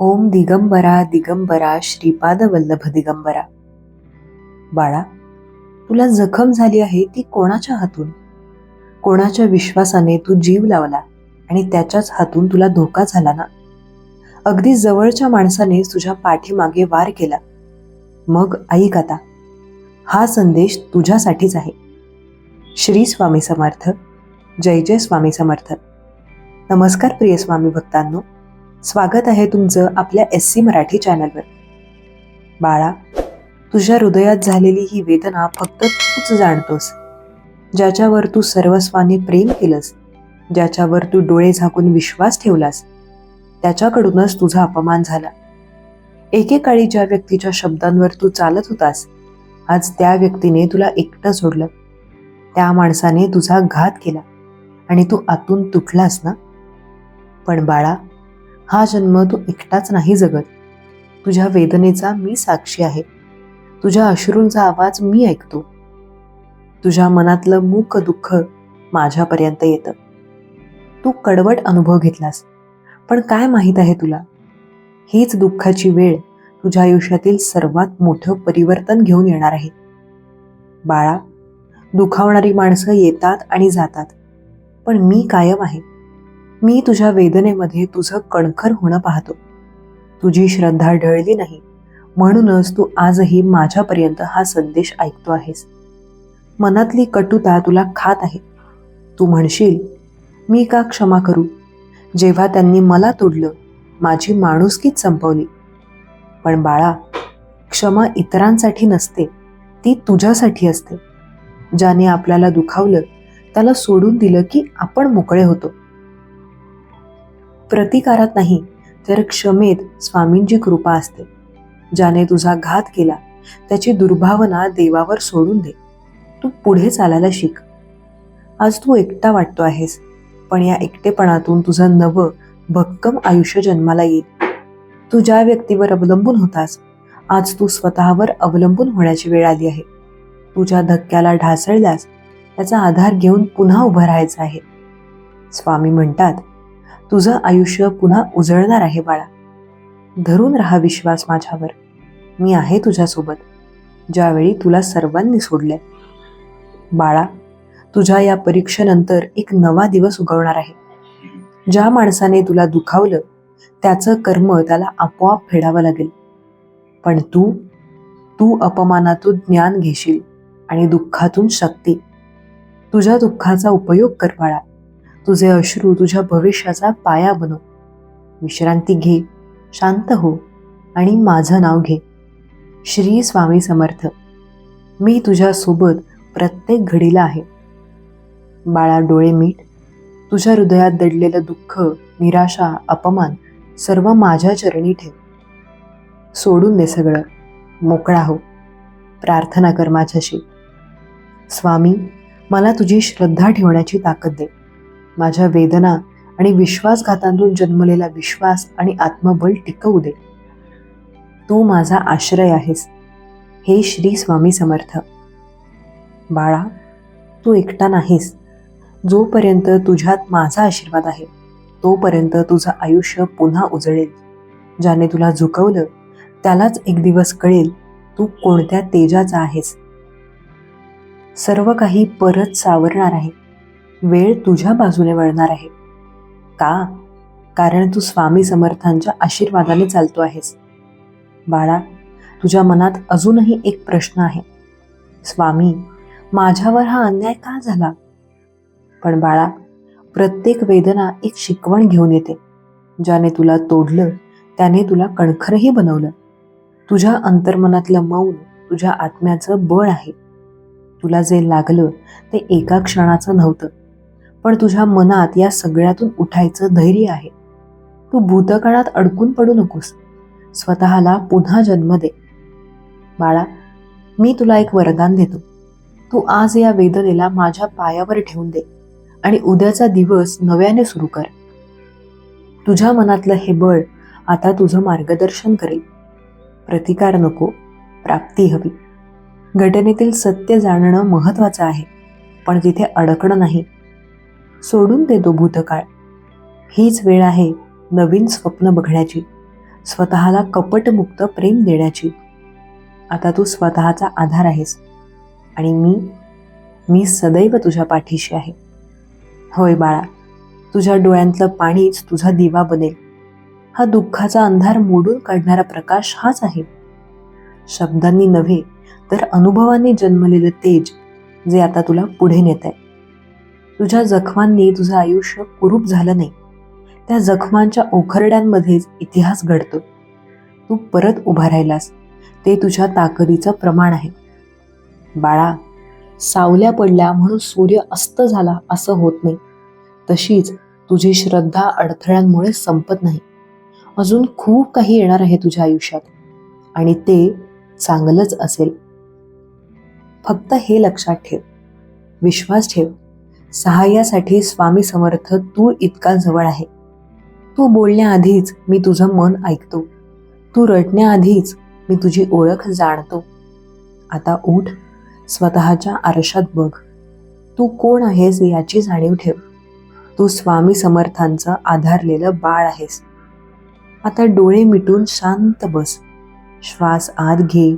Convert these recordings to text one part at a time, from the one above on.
ओम दिगंबरा दिगंबरा श्रीपाद वल्लभ दिगंबरा. बाळा, तुला जखम झाली आहे ती कोणाच्या हातून? कोणाच्या विश्वासाने तू जीव लावला आणि त्याच्याच हातून तुला धोका झाला ना? अगदी जवळच्या माणसाने तुझ्या पाठीमागे वार केला. मग ऐक आता, हा संदेश तुझ्यासाठीच आहे. श्री स्वामी समर्थ. जय जय स्वामी समर्थ. नमस्कार प्रिय स्वामी भक्तांनो, स्वागत आहे तुमचं आपल्या SC मराठी चॅनलवर. बाळा, तुझ्या हृदयात झालेली ही वेदना फक्त तूच जाणतोस. ज्याच्यावर तू सर्वस्वाने प्रेम केलंस, ज्याच्यावर तू डोळे झाकून विश्वास ठेवलास, त्याच्याकडूनच तुझा अपमान झाला. एकेकाळी ज्या व्यक्तीच्या शब्दांवर तू चालत होतास, आज त्या व्यक्तीने तुला एकटं सोडलं. त्या माणसाने तुझा घात केला आणि तू आतून तुटलास ना? पण बाळा, हा जन्म तू एकटाच नाही जगत. तुझ्या वेदनेचा मी साक्षी आहे. तुझ्या अश्रूंचा आवाज मी ऐकतो. तुझ्या मनातलं मूक दुःख माझ्यापर्यंत येतं. तू कडवट अनुभव घेतलास, पण काय माहीत आहे तुला, हीच दुःखाची वेळ तुझ्या आयुष्यातील सर्वात मोठं परिवर्तन घेऊन येणार आहे. बाळा, दुखावणारी माणसं येतात आणि जातात, पण मी कायम आहे. मी तुझ्या वेदनेमध्ये तुझं कणखर होणं पाहतो. तुझी श्रद्धा ढळली नाही, म्हणूनच तू आजही माझ्यापर्यंत हा संदेश ऐकतो आहेस. मनातली कटुता तुला खात आहे. तू म्हणशील, मी का क्षमा करू? जेव्हा त्यांनी मला तोडलं, माझी माणुसकीच संपवली. पण बाळा, क्षमा इतरांसाठी नसते, ती तुझ्यासाठी असते. ज्याने आपल्याला दुखावलं त्याला सोडून दिलं की आपण मोकळे होतो. प्रतिकारात नाही, तर क्षमेत स्वामींची कृपा असते. ज्याने तुझा घात केला त्याची दुर्भावना देवावर सोडून दे. तू पुढे चालायला शिक. आज तू एकटा वाटतो आहेस, पण या एकटेपणातून तुझं नवं भक्कम आयुष्य जन्माला येईल. तू ज्या व्यक्तीवर अवलंबून होतास, आज तू स्वतःवर अवलंबून होण्याची वेळ आली आहे. तुझ्या धक्क्याला ढासळल्यास त्याचा आधार घेऊन पुन्हा उभं राहायचं आहे. स्वामी म्हणतात, तुझं आयुष्य पुन्हा उजळणार आहे बाळा. धरून राहा विश्वास माझ्यावर. मी आहे तुझ्यासोबत, ज्यावेळी तुला सर्वांनी सोडलंय. बाळा, तुझ्या या परीक्षेनंतर एक नवा दिवस उगवणार आहे. ज्या माणसाने तुला दुखावलं त्याचं कर्म त्याला आपोआप फेडावं लागेल. पण तू अपमानातून ज्ञान घेशील आणि दुःखातून शक्ती. तुझ्या दुःखाचा उपयोग कर बाळा. तुझे अश्रू तुझ्या भविष्याचा पाया बनव. विश्रांती घे, शांत हो आणि माझं नाव घे. श्री स्वामी समर्थ. मी तुझ्यासोबत प्रत्येक घडीला आहे. बाळा, डोळे मीट. तुझ्या हृदयात दडलेलं दुःख, निराशा, अपमान सर्व माझ्या चरणी ठेव. सोडून दे सगळं. मोकळा हो. प्रार्थना कर माझ्याशी. स्वामी, मला तुझी श्रद्धा ठेवण्याची ताकद दे. माझ्या वेदना आणि विश्वासघातांतून जन्मलेला विश्वास आणि आत्मबळ टिकवू दे. तू माझा आश्रय आहेस. हे श्री स्वामी समर्थ. बाळा, तू एकटा नाहीस. जोपर्यंत तुझ्यात माझा आशीर्वाद आहे, तोपर्यंत तुझं आयुष्य पुन्हा उजळेल. ज्याने तुला झुकवलं त्यालाच एक दिवस कळेल तू कोणत्या तेजाचा आहेस. सर्व काही परत सावरणार आहे. वेळ तुझ्या बाजूने वळणार आहे. का? कारण तू स्वामी समर्थांच्या आशीर्वादाने चालतो आहेस. बाळा, तुझ्या मनात अजूनही एक प्रश्न आहे. स्वामी, माझ्यावर हा अन्याय का झाला? पण बाळा, प्रत्येक वेदना एक शिकवण घेऊन येते. ज्याने तुला तोडलं त्याने तुला कणखरही बनवलं. तुझ्या अंतर्मनातलं मौन तुझ्या आत्म्याचं बळ आहे. तुला जे लागलं ते एका क्षणाचं नव्हतं, पण तुझ्या मनात या सगळ्यातून उठायचं धैर्य आहे. तू भूतकाळात अडकून पडू नकोस. स्वतःला पुन्हा जन्म दे. बाळा, मी तुला एक वरदान देतो. तू आज या वेदनेला माझ्या पायावर ठेवून दे आणि उद्याचा दिवस नव्याने सुरू कर. तुझ्या मनातलं हे बळ आता तुझं मार्गदर्शन करेल. प्रतिकार नको, प्राप्ती हवी. घटनेतील सत्य जाणणं महत्वाचं आहे, पण तिथे अडकणं नाही. सोडून दे तो भूतकाळ. हीच वेळ आहे नवीन स्वप्न बघण्याची, स्वतःला कपटमुक्त प्रेम देण्याची. आता तू स्वतःचा आधार आहेस आणि मी सदैव तुझ्या पाठीशी आहे. होय बाळा, तुझ्या डोळ्यांतलं पाणीच तुझा दिवा बनेल. हा दुःखाचा अंधार मोडून काढणारा प्रकाश हाच आहे. शब्दांनी नव्हे तर अनुभवांनी जन्मलेलं तेज जे आता तुला पुढे नेत आहे. तुझ्या जखमांनी तुझं आयुष्य कुरूप झालं नाही. त्या जखमांच्या ओखरड्यांमध्येच इतिहास घडतो. तू परत उभा राहिलास ते तुझ्या ताकदीचं प्रमाण आहे. बाळा, सावल्या पडल्या म्हणून सूर्य अस्त झाला असं होत नाही. तशीच तुझी श्रद्धा अडथळ्यांमुळे संपत नाही. अजून खूप काही येणार आहे तुझ्या आयुष्यात आणि ते चांगलंच असेल. फक्त हे लक्षात ठेव, विश्वास ठेव, सहाय्यासाठी स्वामी समर्थ तू इतका जवळ आहे. तू बोलण्याआधीच मी तुझं मन ऐकतो. तू रडण्याआधीच मी तुझी ओळख जाणतो. आता उठ, स्वतःच्या आरशात बघ. तू कोण आहेस याची जाणीव ठेव. तू स्वामी समर्थांचं आधारलेलं बाळ आहेस. आता डोळे मिटून शांत बस. श्वास आत घे,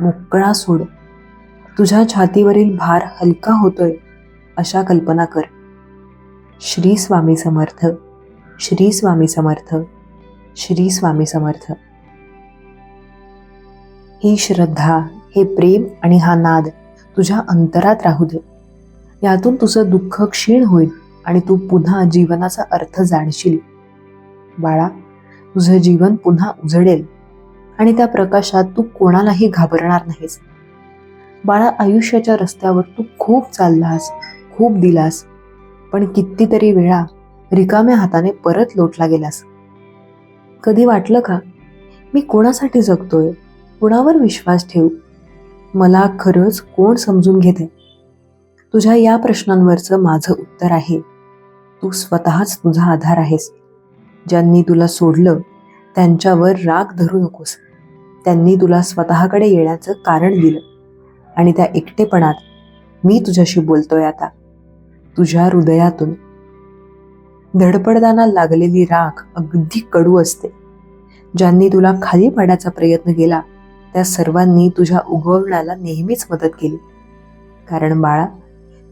मोकळा सोड. तुझ्या छातीवरील भार हलका होतोय अशा कल्पना कर. श्री स्वामी समर्थ, श्री स्वामी समर्थ, श्री स्वामी समर्थ. ही श्रद्धा, हे प्रेम आणि हा नाद तुझ्या अंतरात राहू दे. यातून तुझं दुःख क्षीण होईल आणि तू पुन्हा जीवनाचा अर्थ जाणशील. बाळा, तुझं जीवन पुन्हा उजळेल आणि त्या प्रकाशात तू कोणालाही घाबरणार नाहीस. बाळा, आयुष्याच्या रस्त्यावर तू खूप चाललास, खूप दिलास, पण कितीतरी वेळा रिकाम्या हाताने परत लोटला गेलास. कधी वाटलं का, मी कोणासाठी जगतोय, कुणावर विश्वास ठेवू, मला खरंच कोण समजून घेते? तुझ्या या प्रश्नांवरचं माझं उत्तर आहे, तू स्वतःच तुझा आधार आहेस. ज्यांनी तुला सोडलं त्यांच्यावर राग धरू नकोस. त्यांनी तुला स्वतःकडे येण्याचं कारण दिलं आणि त्या एकटेपणात मी तुझ्याशी बोलतोय आता, तुझ्या हृदयातून. धडपडताना लागलेली राख अगदी कडू असते. ज्यांनी तुला खाली पाडायचा प्रयत्न केला त्या सर्वांनी तुझ्या उगवण्याला नेहमीच मदत केली. कारण बाळा,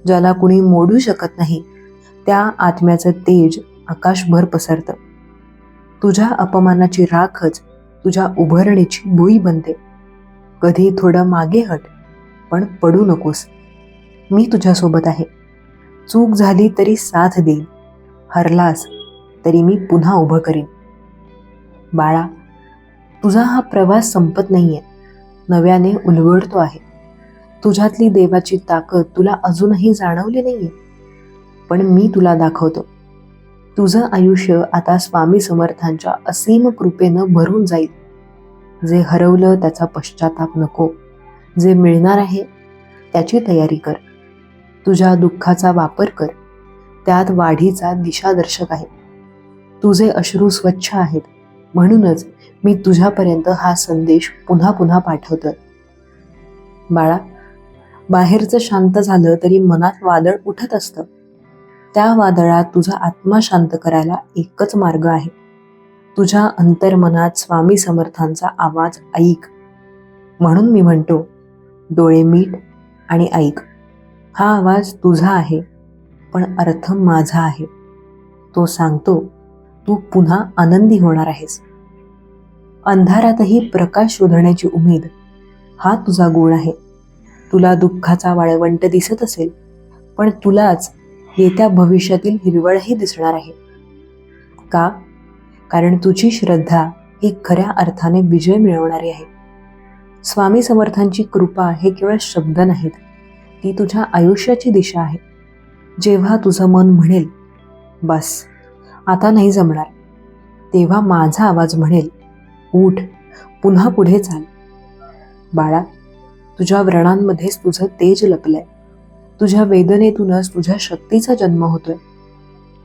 ज्याला कुणी मोडू शकत नाही त्या आत्म्याचं तेज आकाशभर पसरतं. तुझ्या अपमानाची राखच तुझ्या उभारणीची भुई बनते. कधी थोडं मागे हट, पण पडू नकोस. मी तुझ्यासोबत आहे. चूक झाली तरी साथ देईन, हरलास तरी मी पुन्हा उभं करीन. बाळा, तुझा हा प्रवास संपत नाहीये, नव्याने उलगडतो आहे. तुझ्यातली देवाची ताकद तुला अजूनही जाणवली नाहीये, पण मी तुला दाखवतो. तुझं आयुष्य आता स्वामी समर्थांच्या असीम कृपेनं भरून जाईल. जे हरवलं त्याचा पश्चाताप नको. जे मिळणार आहे त्याची तयारी कर. तुझ्या दुःखाचा वापर कर, त्यात वाढीचा दिशादर्शक आहे. तुझे अश्रू स्वच्छ आहेत, म्हणूनच मी तुझ्यापर्यंत हा संदेश पुन्हा पुन्हा पाठवतोय. बाळा, बाहेरचं शांत झालं तरी मनात वादळ उठत असतं. त्या वादळात तुझा आत्मा शांत करायला एकच मार्ग आहे. तुझ्या अंतर्मनात स्वामी समर्थांचा आवाज ऐक. म्हणून मी म्हणतो, डोळे मीट आणि ऐक. हा आवाज तुझा आहे, पण अर्थ माझा आहे. तो सांगतो, तू पुन्हा आनंदी होणार आहेस. अंधारातही प्रकाश शोधण्याची उमेद हा तुझा गुण आहे. तुला दुःखाचा वाळवंट दिसत असेल, पण तुलाच येत्या भविष्यातील हिरवळही दिसणार आहे. का? कारण तुझी श्रद्धा ही खऱ्या अर्थाने विजय मिळवणारी आहे. स्वामी समर्थांची कृपा हे केवळ शब्द नाहीत, ती तुझ्या आयुष्याची दिशा आहे. जेव्हा तुझं मन म्हणेल, बस आता नाही जमणार, तेव्हा माझा आवाज म्हणेल, उठ, पुन्हा पुढे चाल. बाळा, तुझ्या व्रणांमध्येच तुझं तेज लपलंय. तुझ्या वेदनेतूनच तुझ्या शक्तीचा जन्म होतोय.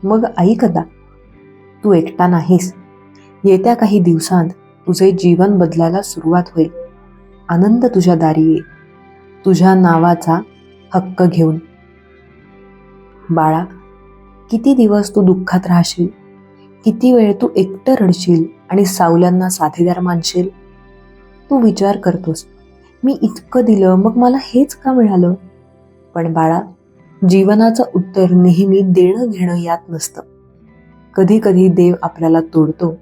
मग ऐक आता, तू एकटा नाहीस. येत्या काही दिवसांत तुझे जीवन बदलायला सुरुवात होईल. आनंद तुझ्या दारी येईल, तुझ्या नावाचा हक्क घेऊन. बाळा, किती दिवस तू दुःखात राहशील, किती वेळ तू एकटं रडशील आणि सावल्यांना साथीदार मानशील. तू विचार करतोस, मी इतकं दिलं मग मला हेच का मिळालं? पण बाळा, जीवनाचं उत्तर नेहमी देणं घेणं यात नसतं. कधी कधी देव आपल्याला तोडतो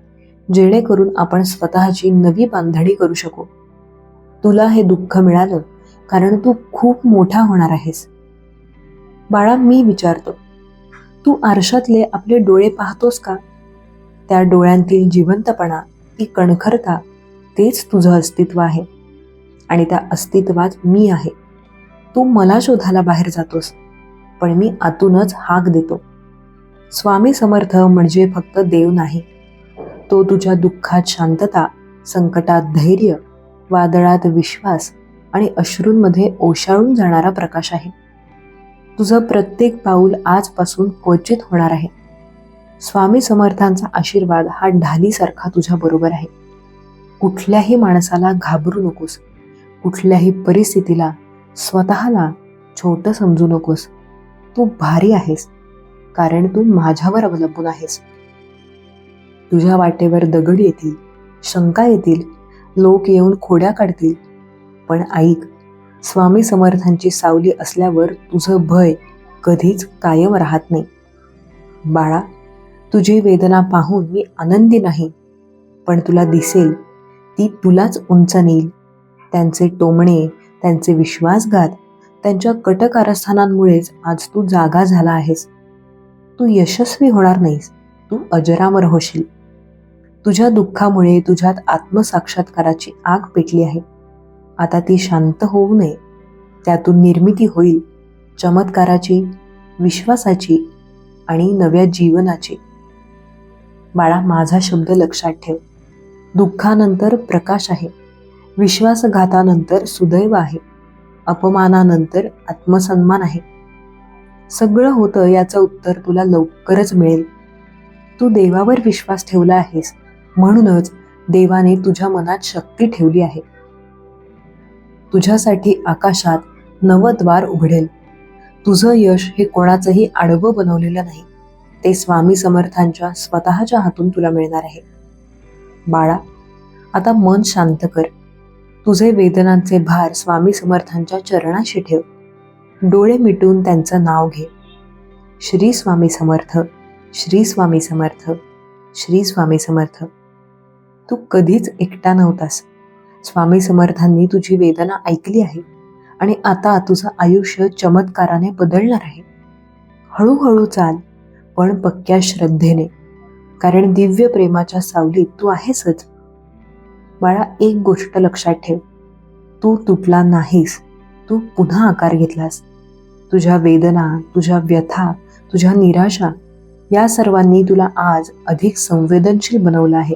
जेणेकरून आपण स्वतःची नवी बांधणी करू शकू. तुला हे दुःख मिळालं कारण तू खूप मोठा होणार आहेस. बाळा, मी विचारतो, तू आरशातले आपले डोळे पाहतोस का? त्या डोळ्यांतील जिवंतपणा, ती कणखरता, तेच तुझं अस्तित्व आहे. आणि त्या अस्तित्वात मी आहे. तू मला शोधायला बाहेर जातोस, पण मी आतूनच हाक देतो. स्वामी समर्थ म्हणजे फक्त देव नाही, तो तुझ्या दुःखात शांतता, संकटात धैर्य, वादळात विश्वास आणि अश्रूंमध्ये ओशाळून जाणारा प्रकाश आहे. तुझं प्रत्येक पाऊल आजपासून क्वचित होणार आहे. स्वामी समर्थांचा आशीर्वाद हा ढालीसारखा तुझ्या बरोबर आहे. कुठल्याही माणसाला घाबरू नकोस. कुठल्याही परिस्थितीला स्वतःला छोटं समजू नकोस. तू भारी आहेस, कारण तू माझ्यावर अवलंबून आहेस. तुझ्या वाटेवर दगड येतील, शंका येतील, लोक येऊन खोड्या काढतील, पण ऐक, स्वामी समर्थांची सावली असल्यावर तुझं भय कधीच कायम राहत नाही. बाळा, तुझी वेदना पाहून मी आनंदी नाही, पण तुला दिसेल ती तुलाच उंच नेईल. त्यांचे टोमणे, त्यांचे विश्वासघात, त्यांच्या कट कारस्थानांमुळेच आज तू जागा झाला आहेस. तू यशस्वी होणार नाहीस, तू अजरामर होशील. तुझ्या दुःखामुळे तुझ्यात आत्मसाक्षात्काराची आग पेटली आहे. आता ती शांत होऊ नये. त्यातून निर्मिती होईल चमत्काराची, विश्वासाची आणि नव्या जीवनाची. बाळा, माझा शब्द लक्षात ठेव. दुःखानंतर प्रकाश आहे. विश्वासघातानंतर सुदैव आहे. अपमानानंतर आत्मसन्मान आहे. सगळं होतं याचं उत्तर तुला लवकरच मिळेल. तू देवावर विश्वास ठेवला आहेस, म्हणूनच देवाने तुझ्या मनात शक्ती ठेवली आहे. तुझ्यासाठी आकाशात नवद्वार उघडेल. तुझं यश हे कोणाचंही आडवं बनवलेलं नाही, ते स्वामी समर्थांच्या स्वतःच्या हातून तुला मिळणार आहे. बाळा, आता मन शांत कर. तुझे वेदनांचे भार स्वामी समर्थांच्या चरणाशी ठेव. डोळे मिटून त्यांचं नाव घे. श्री स्वामी समर्थ, श्री स्वामी समर्थ, श्री स्वामी समर्थ. तू कधीच एकटा नव्हतास. स्वामी समर्थांनी तुझी वेदना ऐकली आहे आणि आता तुझं आयुष्य चमत्काराने बदलणार आहे. हळूहळू चाल, पण पक्क्या श्रद्धेने, कारण दिव्य प्रेमाच्या सावलीत तू आहेसच. बाळा, एक गोष्ट लक्षात ठेव, तू तुटला नाहीस, तू पुन्हा आकार घेतलास. तुझ्या वेदना, तुझ्या व्यथा, तुझ्या निराशा या सर्वांनी तुला आज अधिक संवेदनशील बनवलं आहे.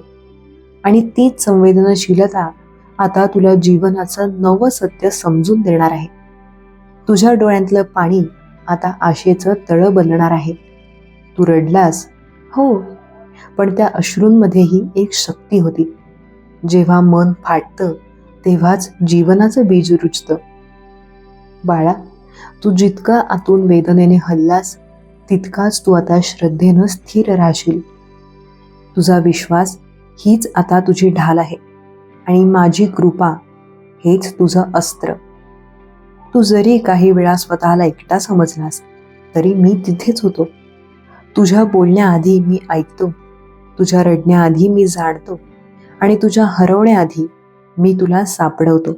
आणि तीच संवेदनशीलता आता तुला जीवनाचं नवं सत्य समजून देणार आहे. तुझ्या डोळ्यातलं पाणी आता आशेचं तळं बनणार आहे. तू रडलास, हो, पण त्या अश्रूंमध्येही एक शक्ती होती. जेव्हा मन फाटतं तेव्हाच जीवनाचं बीज रुजतं. बाळा, तू जितका आतून वेदनेने हल्लास, तितकाच तू आता श्रद्धेनं स्थिर राहशील. तुझा विश्वास हीच आता तुझी ढाल आहे आणि माझी कृपा हेच तुझं अस्त्र. तू जरी काही वेळा स्वतःला एकटा समजलास तरी मी तिथेच होतो. तुझ्या बोलण्याआधी मी ऐकतो, तुझ्या रडण्याआधी मी जाणतो आणि तुझ्या हरवण्याआधी मी तुला सापडवतो.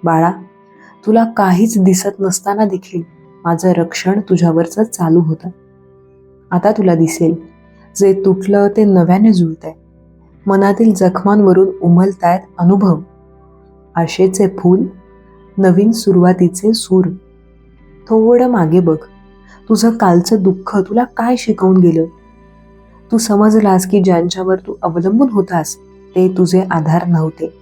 बाळा, तुला काहीच दिसत नसताना देखील माझं रक्षण तुझ्यावरचं चालू होतं. आता तुला दिसेल, जे तुटलं ते नव्याने जुळतंय. मनातील जखमांवरून उमलतायत अनुभव, आशेचे फूल, नवीन सुरुवातीचे सूर. थोडं मागे बघ. तुझं कालचं दुःख तुला काय शिकवून गेलं? तू समजलास की ज्यांच्यावर तू अवलंबून होतास ते तुझे आधार नव्हते.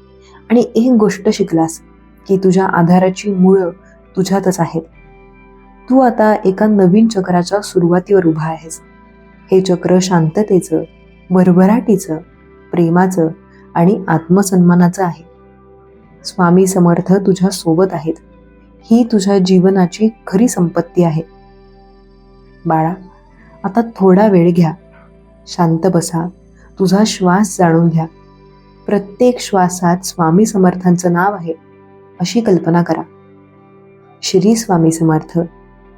आणि एक गोष्ट शिकलास की तुझ्या आधाराची मुळं तुझ्यातच आहेत. तू आता एका नवीन चक्राच्या सुरुवातीवर उभा आहेस. हे चक्र शांततेचं, भरभराटीचं, प्रेमाचं आणि आत्मसन्मानाचं आहे. स्वामी समर्थ तुझ्या सोबत आहेत. ही तुझ्या जीवनाची खरी संपत्ती आहे. बाळा, आता थोडा वेळ घ्या. शांत बसा, तुझा श्वास जाणून घ्या. प्रत्येक श्वासात स्वामी समर्थांचं नाव आहे अशी कल्पना करा. श्री स्वामी समर्थ,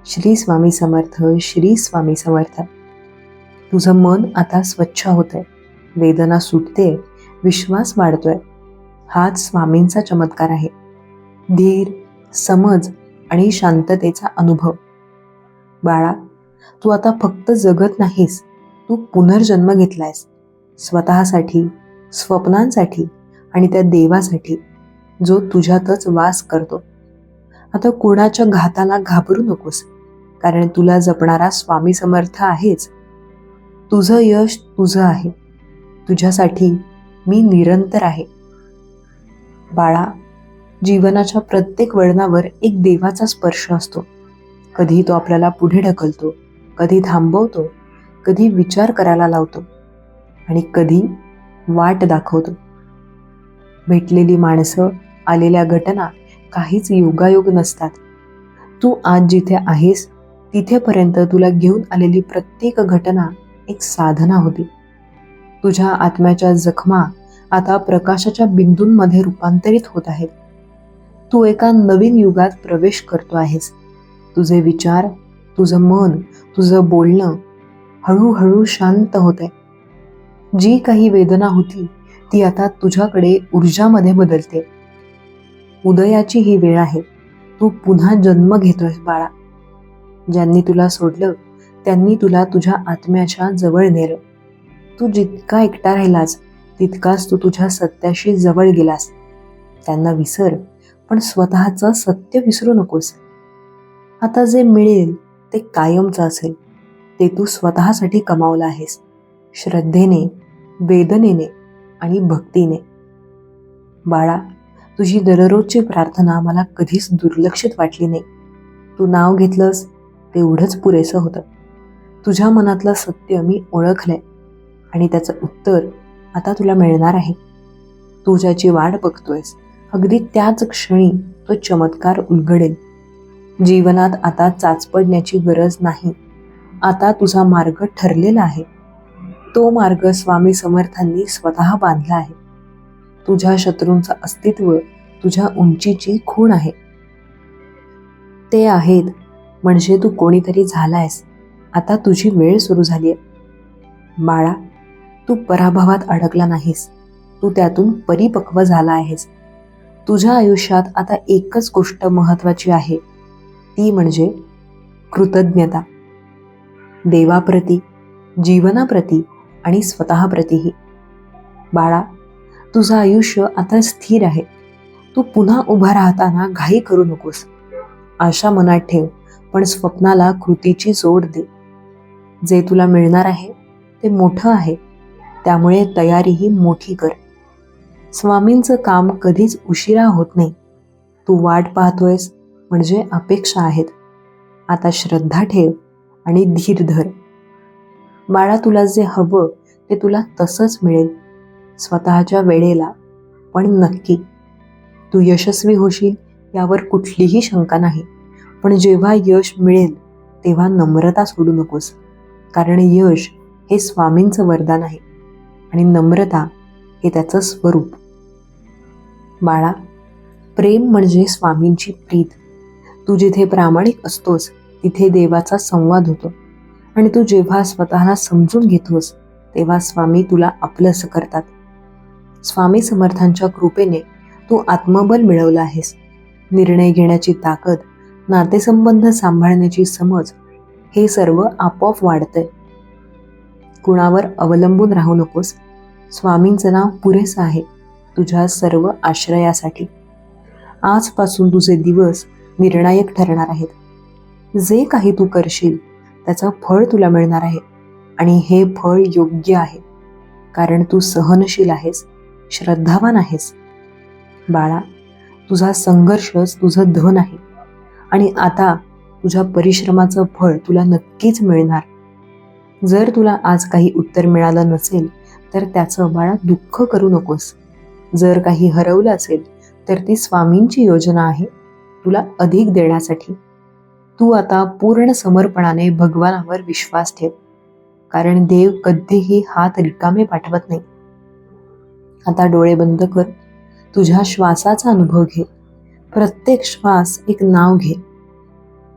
श्री स्वामी समर्थ, श्री स्वामी समर्थ. तुझं मन आता स्वच्छ होतंय, वेदना सुटते, विश्वास वाढतोय. हाच स्वामींचा चमत्कार आहे. धीर, समज आणि शांततेचा अनुभव. बाळा, तू आता फक्त जगत नाहीस, तू पुनर्जन्म घेतलायस. स्वतःसाठी, स्वप्नांसाठी आणि त्या देवासाठी जो तुझ्यातच वास करतो. आता कोणाच्या घाताला घाबरू नकोस, कारण तुला जपणारा स्वामी समर्थ आहेच. तुझं यश तुझं आहे. तुझ्यासाठी मी निरंतर आहे. बाळा, जीवनाच्या प्रत्येक वळणावर एक देवाचा स्पर्श असतो. कधी तो आपल्याला पुढे ढकलतो, कधी थांबवतो, कधी विचार करायला लावतो आणि कधी वाट दाखवतो. भेटलेली माणसं, आलेल्या घटना काहीच योगायोग नसतात. तू आज जिथे आहेस तिथेपर्यंत तुला घेऊन आलेली प्रत्येक घटना एक साधना होती. तुझ्या आत्म्याच्या जखमा आता प्रकाशाच्या बिंदूंमध्ये रूपांतरित होत आहेत. तू एका नवीन युगात प्रवेश करतो आहेस. तुझे विचार, तुझं मन, तुझं बोलणं हळूहळू शांत होतंय. जी काही वेदना होती ती आता तुझ्याकडे ऊर्जामध्ये बदलते. उदयाची ही वेळ आहे. तू पुन्हा जन्म घेतोयस बाळा. ज्यांनी तुला सोडलं त्यांनी तुला तुझ्या आत्म्याच्या जवळ नेलं. तू जितका एकटा राहिलास तितकाच तू तुझ्या सत्याशी जवळ गेलास. त्यांना विसर, पण स्वतःचं सत्य विसरू नकोस. आता जे मिळेल ते कायमचं असेल. ते तू स्वतःसाठी कमावलं आहेस, श्रद्धेने, वेदनेने आणि भक्तीने. बाळा, तुझी दररोजची प्रार्थना मला कधीच दुर्लक्षित वाटली नाही. तू नाव घेतलंस तेवढंच पुरेसं होतं. तुझ्या मनातलं सत्य मी ओळखलंय आणि त्याचं उत्तर आता तुला मिळणार आहे. तू ज्याची वाट बघतोयस अगदी त्याच क्षणी तो चमत्कार उलगडेल. जीवनात आता चाचपडण्याची गरज नाही. आता तुझा मार्ग ठरलेला आहे. तो मार्ग स्वामी समर्थांनी स्वतः बांधला आहे. तुझ्या शत्रूंचं अस्तित्व तुझ्या उंचीची खूण आहे. ते आहेत म्हणजे तू कोणीतरी झालायस. आता तुझी वेळ सुरू झाली आहे. बाळा, तू पराभवात अडकला नाहीस. तू त्यातून परिपक्व झाला आहेस. तुझ्या आयुष्यात आता एकच गोष्ट महत्त्वाची आहे, ती म्हणजे कृतज्ञता. देवाप्रती, जीवनाप्रती आणि स्वतःप्रतीही. बाळा, तुझं आयुष्य आता स्थिर आहे. तू पुन्हा उभा राहताना घाई करू नकोस. आशा मनात ठेव, पण स्वप्नाला कृतीची जोड दे. जे तुला मिळणार आहे ते मोठं आहे, त्यामुळे तयारीही मोठी कर. स्वामींचं काम कधीच उशिरा होत नाही. तू वाट पाहतोयस म्हणजे अपेक्षा आहेत. आता श्रद्धा ठेव आणि धीर धर. बाळा, तुला जे हवं ते तुला तसंच मिळेल, स्वतःच्या वेळेला, पण नक्की. तू यशस्वी होशील यावर कुठलीही शंका नाही. पण जेव्हा यश मिळेल तेव्हा नम्रता सोडू नकोस, कारण यश हे स्वामींचं वरदान आहे आणि नम्रता हे त्याचं स्वरूप. बाळा, प्रेम म्हणजे स्वामींची प्रीत. तू जिथे प्रामाणिक असतोस तिथे देवाचा संवाद होतो आणि तू जेव्हा स्वतःला समजून घेतोस तेव्हा स्वामी तुला आपलंसं करतात. स्वामी समर्थांच्या कृपेने तू आत्मबल मिळवलं आहेस. निर्णय घेण्याची ताकद, नातेसंबंध सांभाळण्याची समज, हे सर्व आपोआप वाढतंय. कुणावर अवलंबून राहू नकोस. स्वामींचं नाव पुरेसं आहे तुझ्या सर्व आश्रयासाठी. आजपासून तुझे दिवस निर्णायक ठरणार आहेत. जे काही तू करशील त्याचं फळ तुला मिळणार आहे आणि हे फळ योग्य आहे, कारण तू सहनशील आहेस, श्रद्धावान आहेस. बाळा, तुझा संघर्षच तुझं धन आहे आणि आता तुझ्या परिश्रमाचं फळ तुला नक्कीच मिळणार. जर तुला आज काही उत्तर मिळालं नसेल तर त्याचं बाळा दुःख करू नकोस. जर काही हरवलं असेल तर ती स्वामींची योजना आहे तुला अधिक देण्यासाठी. तू आता पूर्ण समर्पणाने भगवानावर विश्वास ठेव, कारण देव कधीही हात रिकामे पाठवत नाही. आता डोळे बंद कर. तुझ्या श्वासाचा अनुभव घे. प्रत्येक श्वास एक नाव घे.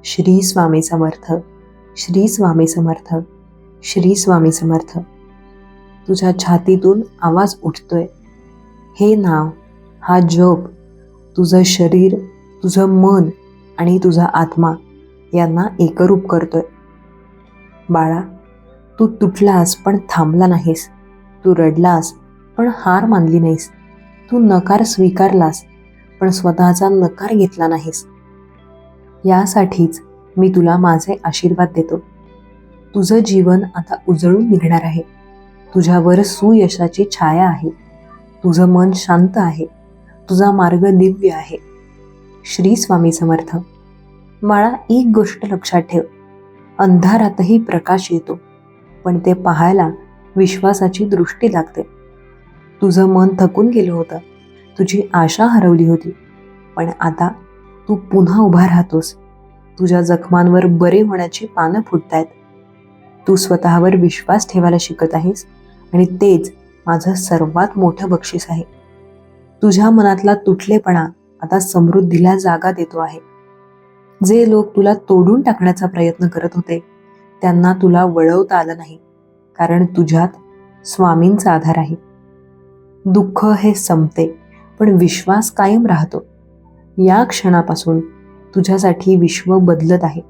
श्री स्वामी समर्थ, श्री स्वामी समर्थ, श्री स्वामी समर्थ. तुझ्या छातीतून आवाज उठतोय. हे नाव, हा जप तुझं शरीर, तुझं मन आणि तुझा आत्मा यांना एकरूप करतोय. बाळा, तू तुटलास पण थांबला नाहीस. तू रडलास पण हार मानली नाहीस. तू नकार स्वीकारलास पण स्वतःचा नकार घेतला नाहीस. यासाठीच मी तुला माझे आशीर्वाद देतो. तुझं जीवन आता उजळून निघणार आहे. तुझ्यावर सुयशाची छाया आहे. तुझं मन शांत आहे. तुझा मार्ग दिव्य आहे. श्री स्वामी समर्थ. बाळा, एक गोष्ट लक्षात ठेव. अंधारातही प्रकाश येतो, पण ते पाहायला विश्वासाची दृष्टी लागते. तुझं मन थकून गेलं होतं. तुझी आशा हरवली होती, पण आता तू पुन्हा उभा राहतोस. तुझ्या जखमांवर बरे होण्याची पानं फुटतायत. तू स्वतःवर विश्वास ठेवायला शिकत आहेस आणि तेच माझं सर्वात मोठं बक्षीस आहे. तुझ्या मनातला तुटलेपणा आता समृद्धीला जागा देतो आहे. जे लोक तुला तोडून टाकण्याचा प्रयत्न करत होते त्यांना तुला वळवता आलं नाही, कारण तुझ्यात स्वामींचा आधार आहे. दुःख हे संपते, पण विश्वास कायम राहतो. या क्षणापासून तुझ्यासाठी विश्व बदलत आहे.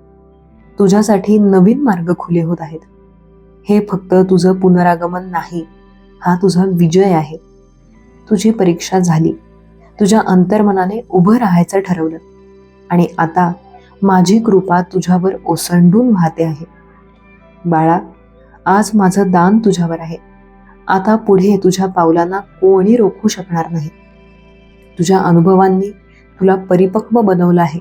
तुझ्यासाठी नवीन मार्ग खुले होत आहेत. हे फक्त तुझं पुनरागमन नाही, हा तुझा विजय आहे. तुझी परीक्षा झाली. तुझ्या अंतर्मनाने उभं राहायचं ठरवलं आणि आता माझी कृपा तुझ्यावर ओसंडून वाहते आहे. बाळा, आज माझं दान तुझ्यावर आहे. आता पुढे तुझ्या पावलांना कोणी रोखू शकणार नाही. तुझ्या अनुभवांनी तुला परिपक्व बनवलं आहे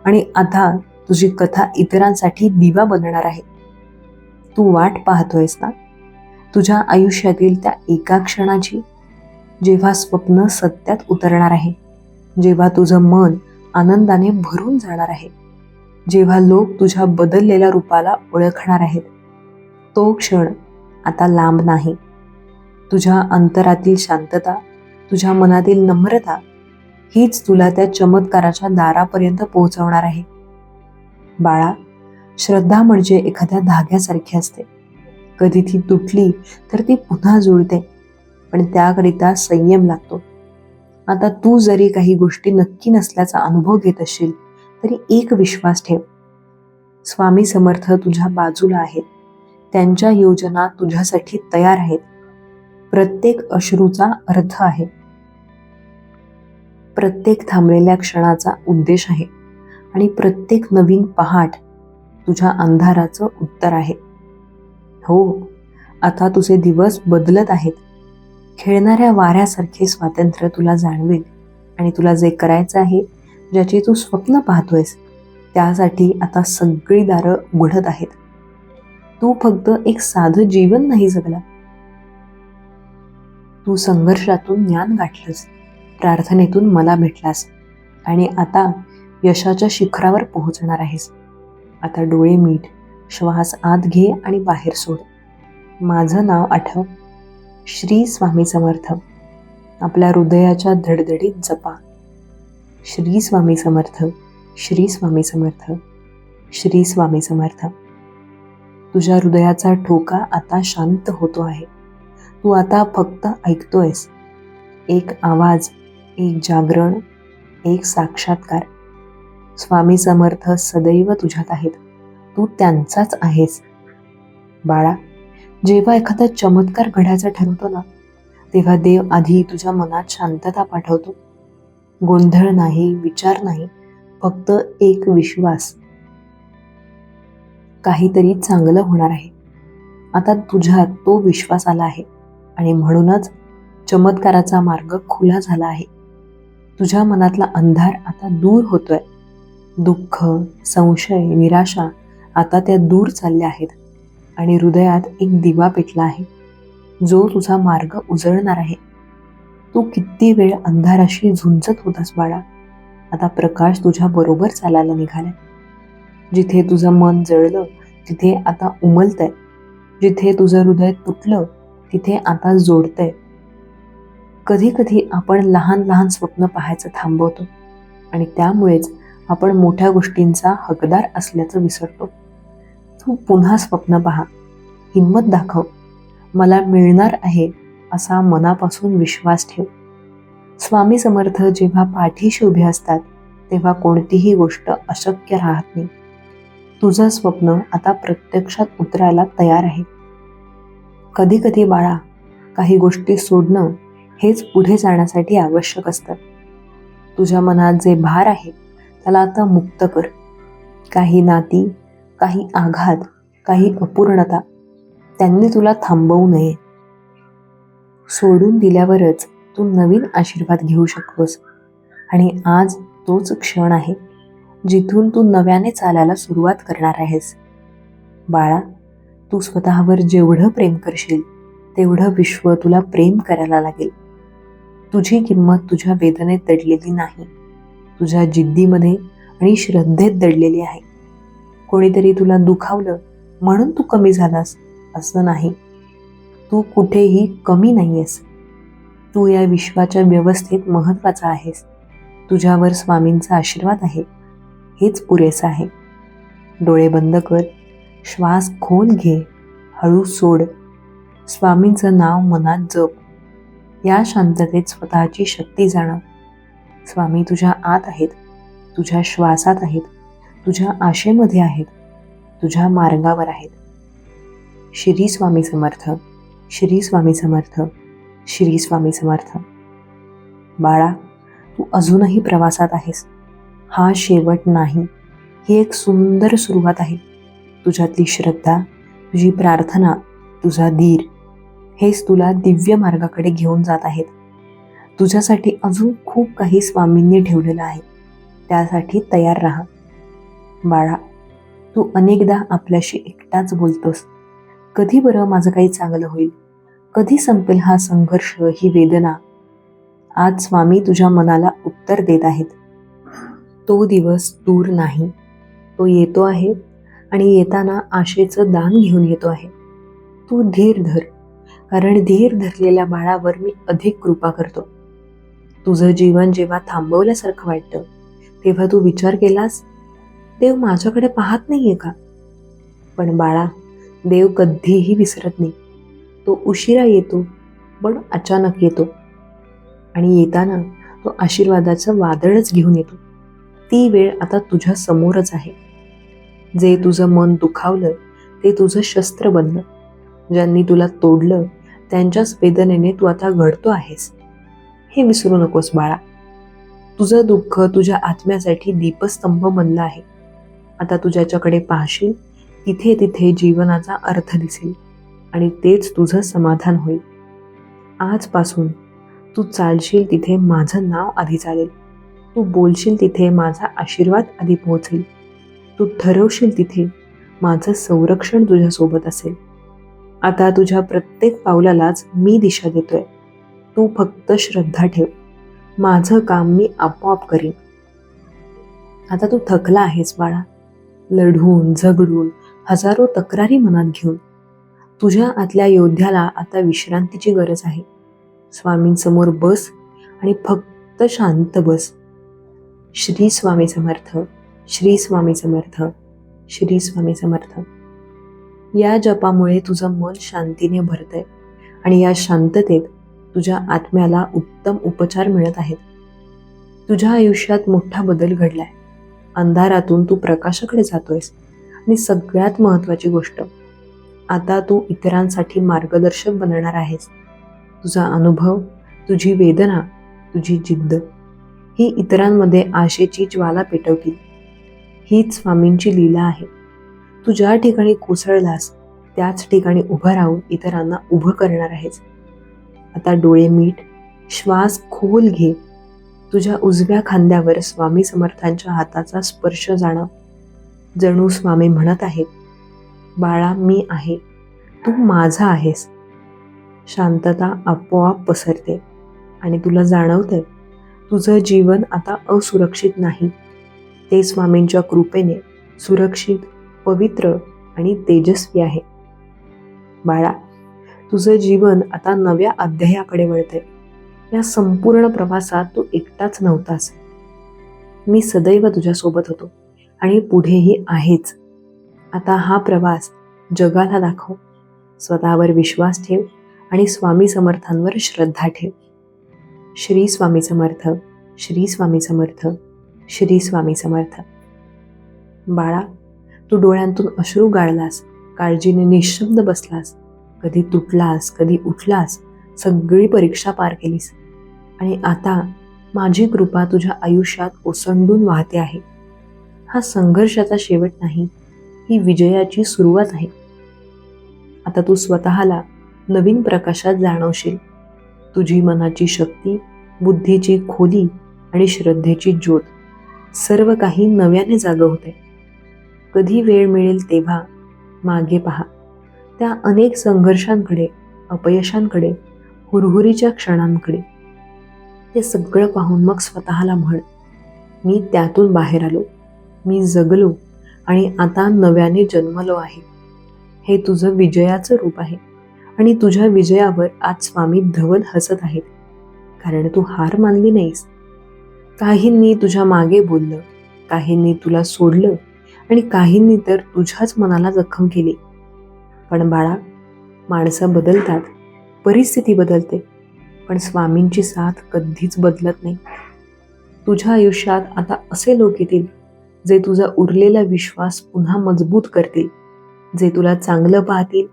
आणि आता तुझी कथा इतरांसाठी दिवा बनणार आहे. तू वाट पाहतोयस ना तुझ्या आयुष्यातील त्या एका क्षणाची, जेव्हा स्वप्न सत्यात उतरणार आहे, जेव्हा तुझं मन आनंदाने भरून जाणार आहे, जेव्हा लोक तुझ्या बदललेल्या रूपाला ओळखणार आहेत. तो क्षण आता लांब नाही. तुझ्या अंतरातील शांतता, तुझ्या मनातील नम्रता हीच तुला त्या चमत्काराच्या दारापर्यंत पोहोचवणार आहे. बाळा, श्रद्धा म्हणजे एखाद्या धाग्यासारखी असते. कधी ती तुटली तर ती पुन्हा जुळते, पण त्याकरिता संयम लागतो. आता तू जरी काही गोष्टी नक्की नसल्याचा अनुभव घेत असशील तरी एक विश्वास ठेव. स्वामी समर्थ तुझ्या बाजूला आहेत. त्यांच्या योजना तुझ्यासाठी तयार आहेत. प्रत्येक अश्रूचा अर्थ आहे. प्रत्येक थांबलेल्या क्षणाचा उद्देश आहे आणि प्रत्येक नवीन पहाट तुझ्या अंधाराचं उत्तर आहे. हो, आता तुझे दिवस बदलत आहेत. खेळणाऱ्या वाऱ्यासारखे स्वातंत्र्य तुला जाणवेल आणि तुला जे करायचं आहे, ज्याची तू स्वप्न पाहतोयस, त्यासाठी आता सगळी दारं उघडत आहेत. तू फक्त एक साधं जीवन नाही जगला. तू संघर्षातून ज्ञान गाठलंस, प्रार्थनेतून मला भेटलास आणि आता यशाच्या शिखरावर पोहोचणार आहेस. आता डोळे मीट, श्वास आत घे आणि बाहेर सोड. माझं नाव आठव. श्री स्वामी समर्थ. आपल्या हृदयाच्या धडधडीत जपा. श्री स्वामी समर्थ, श्री स्वामी समर्थ, श्री स्वामी समर्थ. तुझ्या हृदयाचा ठोका आता शांत होतो आहे. तू आता फक्त ऐकतोयस. एक आवाज, एक जागरण, एक साक्षात्कार. स्वामी समर्थ सदैव तुझ्यात आहेत. तू त्यांचाच आहेस. बाळा, जेव्हा एखादा चमत्कार घडायचा ठरवतो ना, तेव्हा देव आधी तुझ्या मनात शांतता पाठवतो. गोंधळ नाही, विचार नाही, फक्त एक विश्वास. काहीतरी चांगलं होणार आहे. आता तुझ्यात तो विश्वास आला आहे आणि म्हणूनच चमत्काराचा मार्ग खुला झाला आहे. तुझ्या मनातला अंधार आता दूर होतोय. दुःख, संशय, निराशा आता त्या दूर चालल्या आहेत आणि हृदयात एक दिवा पेटला आहे, जो तुझा मार्ग उजळणार आहे. तू किती वेळ अंधाराशी झुंजत होतास बाळा, आता प्रकाश तुझ्या बरोबर चालायला निघालाय. जिथे तुझं मन जळलं तिथे आता उमलतंय. जिथे तुझं हृदय तुटलं तिथे आता जोडतंय. कधी कधी आपण लहान लहान स्वप्न पाहायचं थांबवतो आणि त्यामुळेच आपण मोठ्या गोष्टींचा हकदार असल्याचं विसरतो. तू पुन्हा स्वप्न पहा, हिंमत दाखव, मला मिळणार आहे असा मनापासून विश्वास ठेव. स्वामी समर्थ जेव्हा पाठीशी उभे असतात तेव्हा कोणतीही गोष्ट अशक्य राहत नाही. तुझं स्वप्न आता प्रत्यक्षात उतरायला तयार आहे. कधी कधी बाळा, काही गोष्टी सोडणं हेच पुढे जाण्यासाठी आवश्यक असतं. तुझ्या मनात जे भार आहे त्याला आता मुक्त कर. काही नाती, काही आघात, काही अपूर्णता त्यांनी तुला थांबवू नये. सोडून दिल्यावरच तू नवीन आशीर्वाद घेऊ शकतोस आणि आज तोच क्षण आहे जिथून तू नव्याने चालायला सुरुवात करणार आहेस. बाळा, तू स्वतःवर जेवढं प्रेम करशील तेवढं विश्व तुला प्रेम करायला लागेल. तुझी किंमत तुझ्या वेदनेत दडलेली नाही, तुझ्या जिद्दीमध्ये आणि श्रद्धेत दडलेली आहे. कोणीतरी तुला दुखावलं म्हणून तू कमी झालास असं नाही. तू कुठेही कमी नाहीयेस. तू या विश्वाच्या व्यवस्थेत महत्त्वाचा आहेस. तुझ्यावर स्वामींचा आशीर्वाद आहे, हेच पुरेसं आहे. डोळे बंद कर, श्वास खोल घे, हळू सोड. स्वामींचं नाव मनात जप. या शांततेत स्वतःची शक्ती जाणव. स्वामी तुझ्या आत आहेत, तुझ्या श्वासात आहेत, तुझ्या आशेमध्ये आहेत, तुझ्या मार्गावर आहेत. श्री स्वामी समर्थ, श्री स्वामी समर्थ, श्री स्वामी समर्थ. बाळा, तू अजूनही प्रवासात आहेस. हा शेवट नाही, ही एक सुंदर सुरुवात आहे. तुझ्यातली श्रद्धा, तुझी प्रार्थना, तुझा धीर हेच तुला दिव्य मार्गाकडे घेऊन जात आहेत. तुझ्यासाठी अजून खूप काही स्वामींनी ठेवलेलं आहे, त्यासाठी तयार राहा. बाळा, तू अनेकदा आपल्याशी एकटाच बोलतोस. कधी बरं माझं काही चांगलं होईल, कधी संपेल हा संघर्ष, ही वेदना. आज स्वामी तुझ्या मनाला उत्तर देत आहेत. तो दिवस दूर नाही, तो येतो आहे आणि येताना आशेचं दान घेऊन येतो आहे. तू धीर धर, कारण धीर धरलेल्या बाळावर मी अधिक कृपा करतो. तुझं जीवन जेव्हा थांबवल्यासारखं वाटतं तेव्हा तू विचार केलास, देव माझ्याकडे पाहत नाहीये का? पण बाळा, देव कधीही विसरत नाही. तो उशिरा येतो पण अचानक येतो आणि येताना तो आशीर्वादाचं वादळच घेऊन येतो. ती वेळ आता तुझ्या समोरच आहे. जे तुझं मन दुखावलं ते तुझं शस्त्र बनलं. ज्यांनी तुला तोडलं त्यांच्याच वेदनेने तू आता घडतो आहेस. हे विसरू नकोस बाळा. तुझं दुःख तुझ्या आत्म्यासाठी दीपस्तंभ बनला आहे. आता तू ज्याच्याकडे पाहशील तिथे तिथे जीवनाचा अर्थ दिसेल आणि तेच तुझं समाधान होईल. आजपासून तू चालशील तिथे माझं नाव आधी चालेल. तू बोलशील तिथे माझा आशीर्वाद आधी पोहोचेल. तू ठरवशील तिथे माझं संरक्षण तुझ्यासोबत असेल. आता तुझ्या प्रत्येक पावलालाच मी दिशा देतोय. तू फक्त श्रद्धा ठेव, माझं काम मी आपोआप करीन. आता तू थकला आहेस बाळा, लढून झगडून हजारो तक्रारी मनात घेऊन. तुझ्या आतल्या योद्ध्याला आता विश्रांतीची गरज आहे. स्वामींसमोर बस आणि फक्त शांत बस. श्री स्वामी समर्थ, श्री स्वामी समर्थ, श्री स्वामी समर्थ. या जपामुळे तुझं मन शांतीने भरतंय आणि या शांततेत तुझ्या आत्म्याला उत्तम उपचार मिळत आहेत. तुझ्या आयुष्यात मोठा बदल घडलाय. अंधारातून तू प्रकाशाकडे जातोयस आणि सगळ्यात महत्त्वाची गोष्ट, आता तू इतरांसाठी मार्गदर्शक बनणार आहेस. तुझा अनुभव, तुझी वेदना, तुझी जिद्द ही इतरांमध्ये आशेची ज्वाला पेटवतील. हीच स्वामींची लीला आहे. तू ज्या ठिकाणी कोसळलास त्याच ठिकाणी उभं राहून इतरांना उभं करणार आहेस. आता डोळे मीट, श्वास खोल घे. तुझ्या उजव्या खांद्यावर स्वामी समर्थांच्या हाताचा स्पर्श जाणव. जणू स्वामी म्हणत आहेत, बाळा मी आहे, तू माझा आहेस. शांतता आपोआप पसरते आणि तुला जाणवतंय तुझं जीवन आता असुरक्षित नाही. ते स्वामींच्या कृपेने सुरक्षित, पवित्र आणि तेजस्वी आहे. बाळा, तुझं जीवन आता नव्या अध्यायाकडे वळतंय. या संपूर्ण प्रवासात तू एकटाच नव्हतास. मी सदैव तुझ्यासोबत होतो आणि पुढेही आहेच. आता हा प्रवास जगाला दाखव. स्वतःवर विश्वास ठेव आणि स्वामी समर्थांवर श्रद्धा ठेव. श्री स्वामी समर्थ, श्री स्वामी समर्थ, श्री स्वामी समर्थ. बाळा, तू डोळ्यांतून अश्रू गाळलास, काळजीने निशब्द बसलास, कधी तुटलास, कधी उठलास, सगळी परीक्षा पार केलीस. आणि आता माझी कृपा तुझ्या आयुष्यात ओसंडून वाहते आहे. हा संघर्षाचा शेवट नाही, ही विजयाची सुरुवात आहे. आता तू स्वतःला नवीन प्रकाशात जाणवशील. तुझी मनाची शक्ती, बुद्धीची खोली आणि श्रद्धेची ज्योत, सर्व काही नव्याने जागं होते. कधी वेळ मिळेल तेव्हा मागे पहा. त्या अनेक संघर्षांकडे, अपयशांकडे, हुरहुरीच्या क्षणांकडे. ते सगळं पाहून मग स्वतःला म्हण, मी त्यातून बाहेर आलो, मी जगलो आणि आता नव्याने जन्मलो आहे. हे तुझं विजयाचं रूप आहे आणि तुझ्या विजयावर आज स्वामी धवल हसत आहेत, कारण तू हार मानली नाहीस. काहींनी तुझ्या मागे बोललं, काहींनी तुला सोडलं आणि काहींनी तर तुझ्याच मनाला जखम केली. पण बाळा, माणसं बदलतात, परिस्थिती बदलते, पण स्वामींची साथ कधीच बदलत नाही. तुझ्या आयुष्यात आता असे लोक येतील जे तुझा उरलेला विश्वास पुन्हा मजबूत करतील, जे तुला चांगलं पाहतील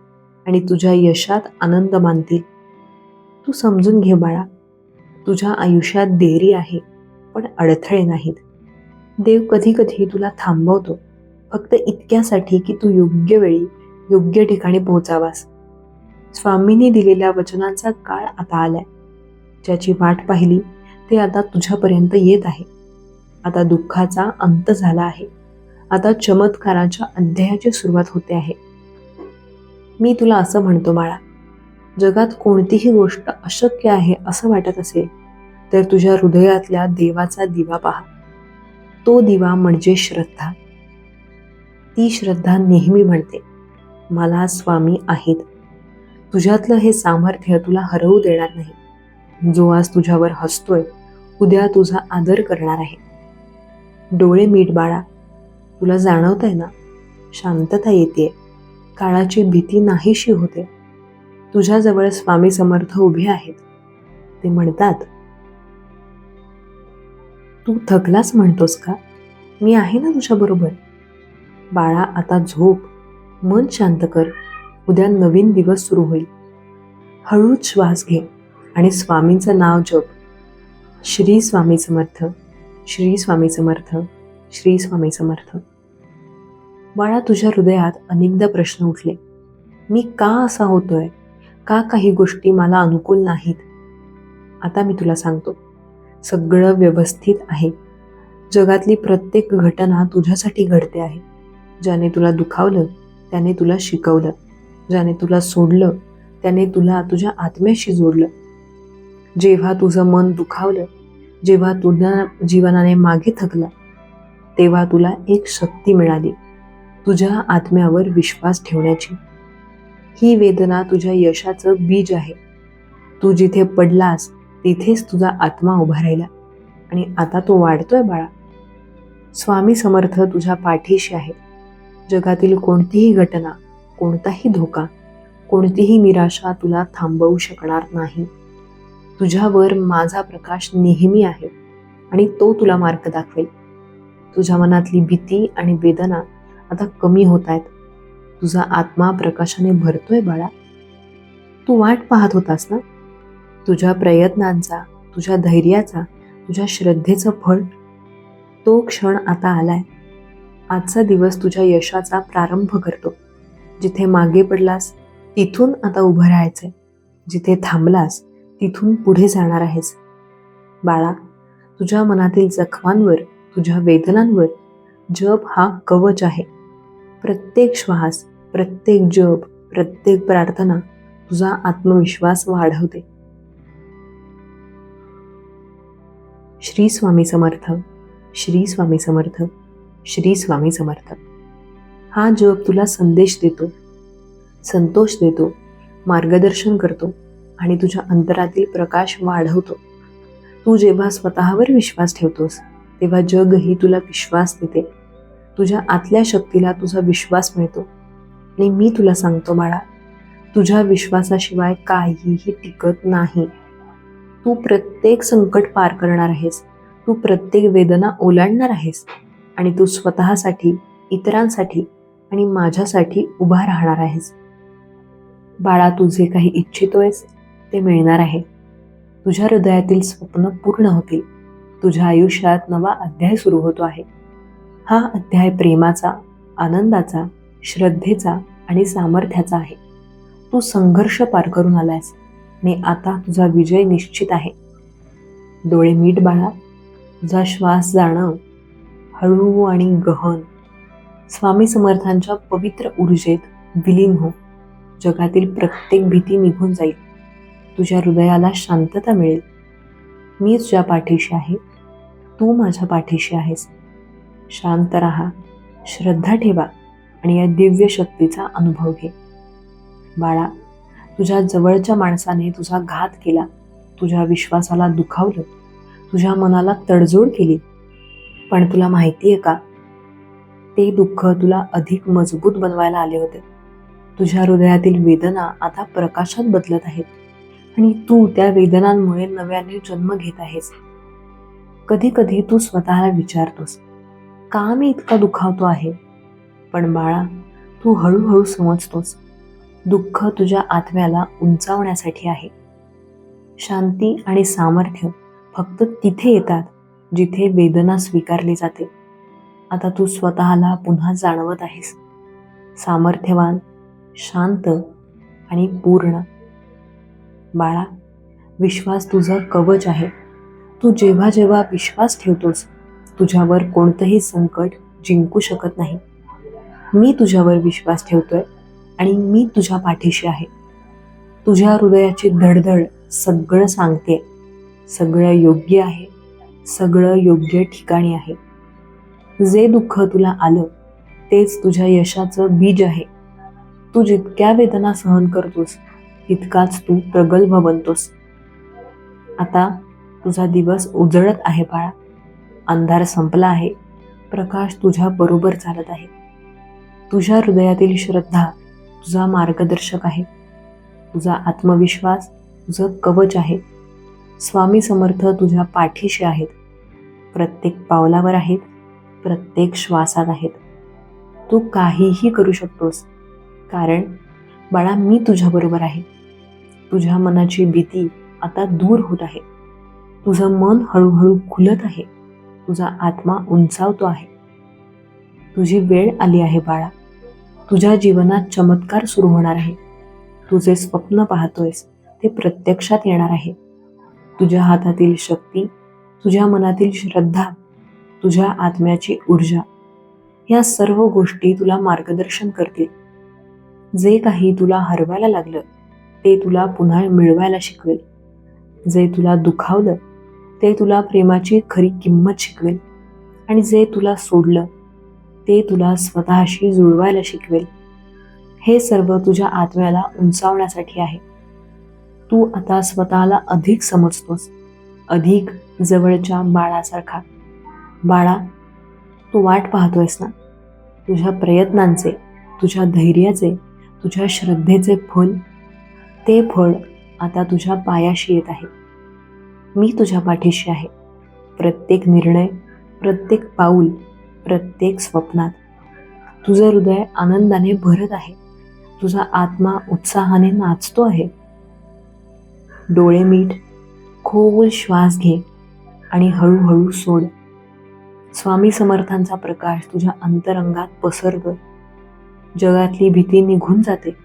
आणि तुझ्या यशात आनंद मानतील. तू समजून घे बाळा, तुझ्या आयुष्यात देरी आहे पण अडथळे नाहीत. देव कधी कधी तुला थांबवतो, फक्त इतक्यासाठी की तू योग्य वेळी योग्य ठिकाणी पोहोचावास. स्वामींनी दिलेल्या वचनांचा काळ आता आलाय. ज्याची वाट पाहिली ते आता तुझ्यापर्यंत येत आहे. आता दुःखाचा अंत झाला आहे. आता चमत्काराच्या अध्यायाची सुरुवात होते आहे. मी तुला असं म्हणतो बाळा, जगात कोणतीही गोष्ट अशक्य आहे असं वाटत असेल तर तुझ्या हृदयातल्या देवाचा दिवा पहा. तो दिवा म्हणजे श्रद्धा. ती श्रद्धा नेहमी म्हणते, मला स्वामी आहेत. तुझ्यातलं हे सामर्थ्य तुला हरवू देणार नाही. जो आज तुझ्यावर हसतोय, उद्या तुझा आदर करणार आहे. डोळे मीट बाळा, तुला जाणवतंय ना, शांतता येते, काळाची भीती नाहीशी होते. तुझ्याजवळ स्वामी समर्थ उभे आहेत. ते म्हणतात, तू थकलास म्हणतोस का? मी आहे ना तुझ्याबरोबर. बाळा, आता झोप, मन शांत कर. उद्या नवीन दिवस सुरू होईल. हळूच श्वास घे आणि स्वामींचं नाव जप. श्री स्वामी समर्थ, श्री स्वामी समर्थ, श्री स्वामी समर्थ. बाळा, तुझ्या हृदयात अनेकदा प्रश्न उठले. मी का असा होतोय? का काही गोष्टी मला अनुकूल नाहीत? आता मी तुला सांगतो, सगळं व्यवस्थित आहे. जगातली प्रत्येक घटना तुझ्यासाठी घडते आहे. ज्याने तुला दुखावलं त्याने तुला शिकवलं. ज्याने तुला सोडलं त्याने तुला तुझ्या आत्म्याशी जोडलं. जेव्हा तुझं मन दुखावलं, जेव्हा तुझ्या जीवनाने मागे थकला, तेव्हा तुला एक शक्ती मिळाली, तुझ्या आत्म्यावर विश्वास ठेवण्याची. ही वेदना तुझ्या यशाचं बीज आहे. तू जिथे पडलास तिथेच तुझा आत्मा उभा राहिला आणि आता तो वाढतोय बाळा. स्वामी समर्थ तुझ्या पाठीशी आहे. जगातील कोणतीही घटना, कोणताही धोका, कोणतीही निराशा तुला थांबवू शकणार नाही. तुझ्यावर माझा प्रकाश नेहमी आहे आणि तो तुला मार्ग दाखवेल. तुझ्या मनातली भीती आणि वेदना आता कमी होत आहेत. तुझा आत्मा प्रकाशाने भरतोय बाळा. तू वाट पाहत होतास ना? तुझ्या प्रयत्नांचा, तुझ्या धैर्याचा, तुझ्या श्रद्धेचं फळ. तो क्षण आता आलाय. आजचा दिवस तुझ्या यशाचा प्रारंभ करतो. जिथे मागे पडलास तिथून आता उभं राहायचंय. जिथे थांबलास तिथून पुढे जाणार आहेस. बाळा, तुझ्या मनातील जखमांवर, तुझ्या वेदनांवर जप हा कवच आहे. प्रत्येक श्वास, प्रत्येक जप, प्रत्येक प्रार्थना तुझा आत्मविश्वास वाढवते. श्री स्वामी समर्थ, श्री स्वामी समर्थ, श्री स्वामी समर्थ. हा जप तुला संदेश देतो. संतोष देतो, मार्गदर्शन करतो आणि तुझ्या अंतरातील प्रकाश वाढवतो. तू जेव्हा स्वतःवर विश्वास ठेवतोस तेव्हा जगही तुला विश्वास देते. तुझ्या आतल्या शक्तीला तुझा विश्वास मिळतो. आणि मी तुला सांगतो बाळा, तुझ्या विश्वासाशिवाय काहीही टिकत नाही. तू प्रत्येक संकट पार करणार आहेस. तू प्रत्येक वेदना ओलांडणार आहेस आणि तू स्वतःसाठी, इतरांसाठी आणि माझ्यासाठी उभा राहणार आहेस. बाळा, तू जे काही इच्छितोयस ते मिळणार आहे. तुझ्या हृदयातील स्वप्न पूर्ण होतील. तुझ्या आयुष्यात नवा अध्याय सुरू होतो आहे. हा अध्याय प्रेमाचा, आनंदाचा, श्रद्धेचा आणि सामर्थ्याचा आहे. तू संघर्ष पार करून आलायस आणि आता तुझा विजय निश्चित आहे. डोळे मीट बाळा, तुझा श्वास जाणव, हळू आणि गहन. स्वामी समर्थांच्या पवित्र ऊर्जेत विलीन हो. जगातील प्रत्येक भीती निघून जाईल. तुझ्या हृदयाला शांतता मिळेल. मी तुझ्या पाठीशी आहे. तू माझ्या पाठीशी आहेस. शांत राहा, श्रद्धा ठेवा आणि या दिव्य शक्तीचा अनुभव घे. बाळा, तुझ्या जवळच्या माणसाने तुझा घात केला, तुझ्या विश्वासाला दुखावलं, तुझ्या मनाला तडजोड केली. पण तुला माहिती आहे का, ते दुःख तुला अधिक मजबूत बनवायला आले होते. तुझ्या हृदयातील वेदना आता प्रकाशात बदलत आहेत आणि तू त्या वेदनांमुळे नव्याने जन्म घेत आहेस. कधी कधी तू स्वतःला विचारतोस, का मी इतका दुखावतो आहे? पण बाळा, तू हळूहळू समजतोस, दुःख तुझ्या आत्म्याला उंचावण्यासाठी आहे. शांती आणि सामर्थ्य फक्त तिथे येतात जिथे वेदना स्वीकारली जाते. आता तू स्वतःला पुन्हा जाणवत आहेस, सामर्थ्यवान, शांत आणि पूर्ण. बाळा, विश्वास तुझं कवच आहे. तू जेव्हा जेव्हा विश्वास ठेवतोस, तुझ्यावर कोणतंही संकट जिंकू शकत नाही. मी तुझ्यावर विश्वास ठेवतोय आणि मी तुझ्या पाठीशी आहे. तुझ्या हृदयाची धडधड सगळं सांगते. सगळं योग्य आहे. सगळं योग्य ठिकाणी आहे. जे दुःख तुला आलं तेच तुझ्या यशाचं बीज आहे. तू जितक्या वेदना सहन करतोस तितकाच तू प्रगल्भ बनतोस. आता तुझा दिवस उजळत आहे बाळा. अंधार संपला आहे. प्रकाश तुझ्या बरोबर चालत आहे. तुझ्या हृदयातील श्रद्धा तुझा मार्गदर्शक आहे. तुझा आत्मविश्वास तुझं कवच आहे. स्वामी समर्थ तुझ्या पाठीशी आहेत. प्रत्येक पावलावर आहेत. प्रत्येक श्वासात आहेत. तू काहीही करू शकतोस, कारण बाळा, मी तुझ्याबरोबर आहे. तुझ्या मनाची भीती आता दूर होत आहे. तुझं मन हळूहळू खुलत आहे. तुझा आत्मा उंचावतो आहे. तुझी वेळ आली आहे बाळा. तुझ्या जीवनात चमत्कार सुरू होणार आहे. तुझे स्वप्न पाहतोयस ते प्रत्यक्षात येणार आहे. तुझ्या हातातील शक्ती, तुझ्या मनातील श्रद्धा, तुझ्या आत्म्याची ऊर्जा, या सर्व गोष्टी तुला मार्गदर्शन करतील. जे काही तुला हरवायला लागलं ते तुला पुन्हा मिळवायला शिकवेल. जे तुला दुखावलं ते तुला प्रेमाची खरी किंमत शिकवेल. आणि जे तुला सोडलं ते तुला स्वतःशी जुळवायला शिकवेल. हे सर्व तुझ्या आत्म्याला उंचावण्यासाठी आहे. तू आता स्वतःला अधिक समजतोस, अधिक जवळच्या बाळासारखा. बाळा, तू वाट पाहतोयस ना? तुझ्या प्रयत्नांचे, तुझ्या धैर्याचे, तुझ्या श्रद्धेचे फल, ते फळ आता तुझ्या पायाशी येत आहे. मी तुझ्या पाठीशी आहे. प्रत्येक निर्णय, प्रत्येक पाऊल, प्रत्येक स्वप्नात. तुझं हृदय आनंदाने भरत आहे. तुझा आत्मा उत्साहाने नाचतो आहे. डोळे मीट, खोल श्वास घे आणि हळूहळू सोड. स्वामी समर्थांचा प्रकाश तुझ्या अंतरंगात पसरतो. जगातली भीती निघून जाते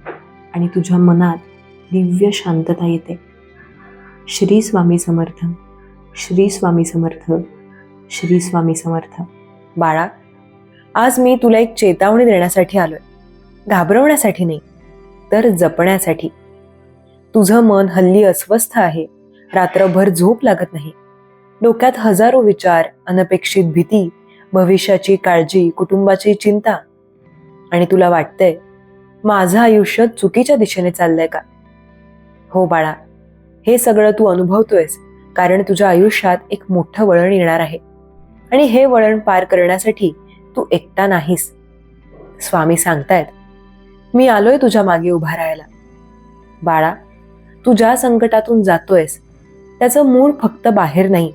आणि तुझ्या मनात दिव्य शांतता येते. श्री स्वामी समर्थ, श्री स्वामी समर्थ, श्री स्वामी समर्थ. बाळा, आज मी तुला एक चेतावणी देण्यासाठी आलोय. घाबरवण्यासाठी नाही, तर जपण्यासाठी. तुझं मन हल्ली अस्वस्थ आहे. रात्रभर झोप लागत नाही. डोक्यात हजारो विचार, अनपेक्षित भीती, भविष्याची काळजी, कुटुंबाची चिंता. आणि तुला वाटतंय माझं आयुष्य चुकीच्या दिशेने चाललंय का? हो बाळा, हे सगळं तू अनुभवतोयस कारण तुझ्या आयुष्यात एक मोठं वळण येणार आहे आणि हे वळण पार करण्यासाठी तू एकटा नाहीस. स्वामी सांगतायत, मी आलोय तुझ्या मागे उभा राहायला. बाळा, तू ज्या संकटातून जातोयस त्याचं मूळ फक्त बाहेर नाही,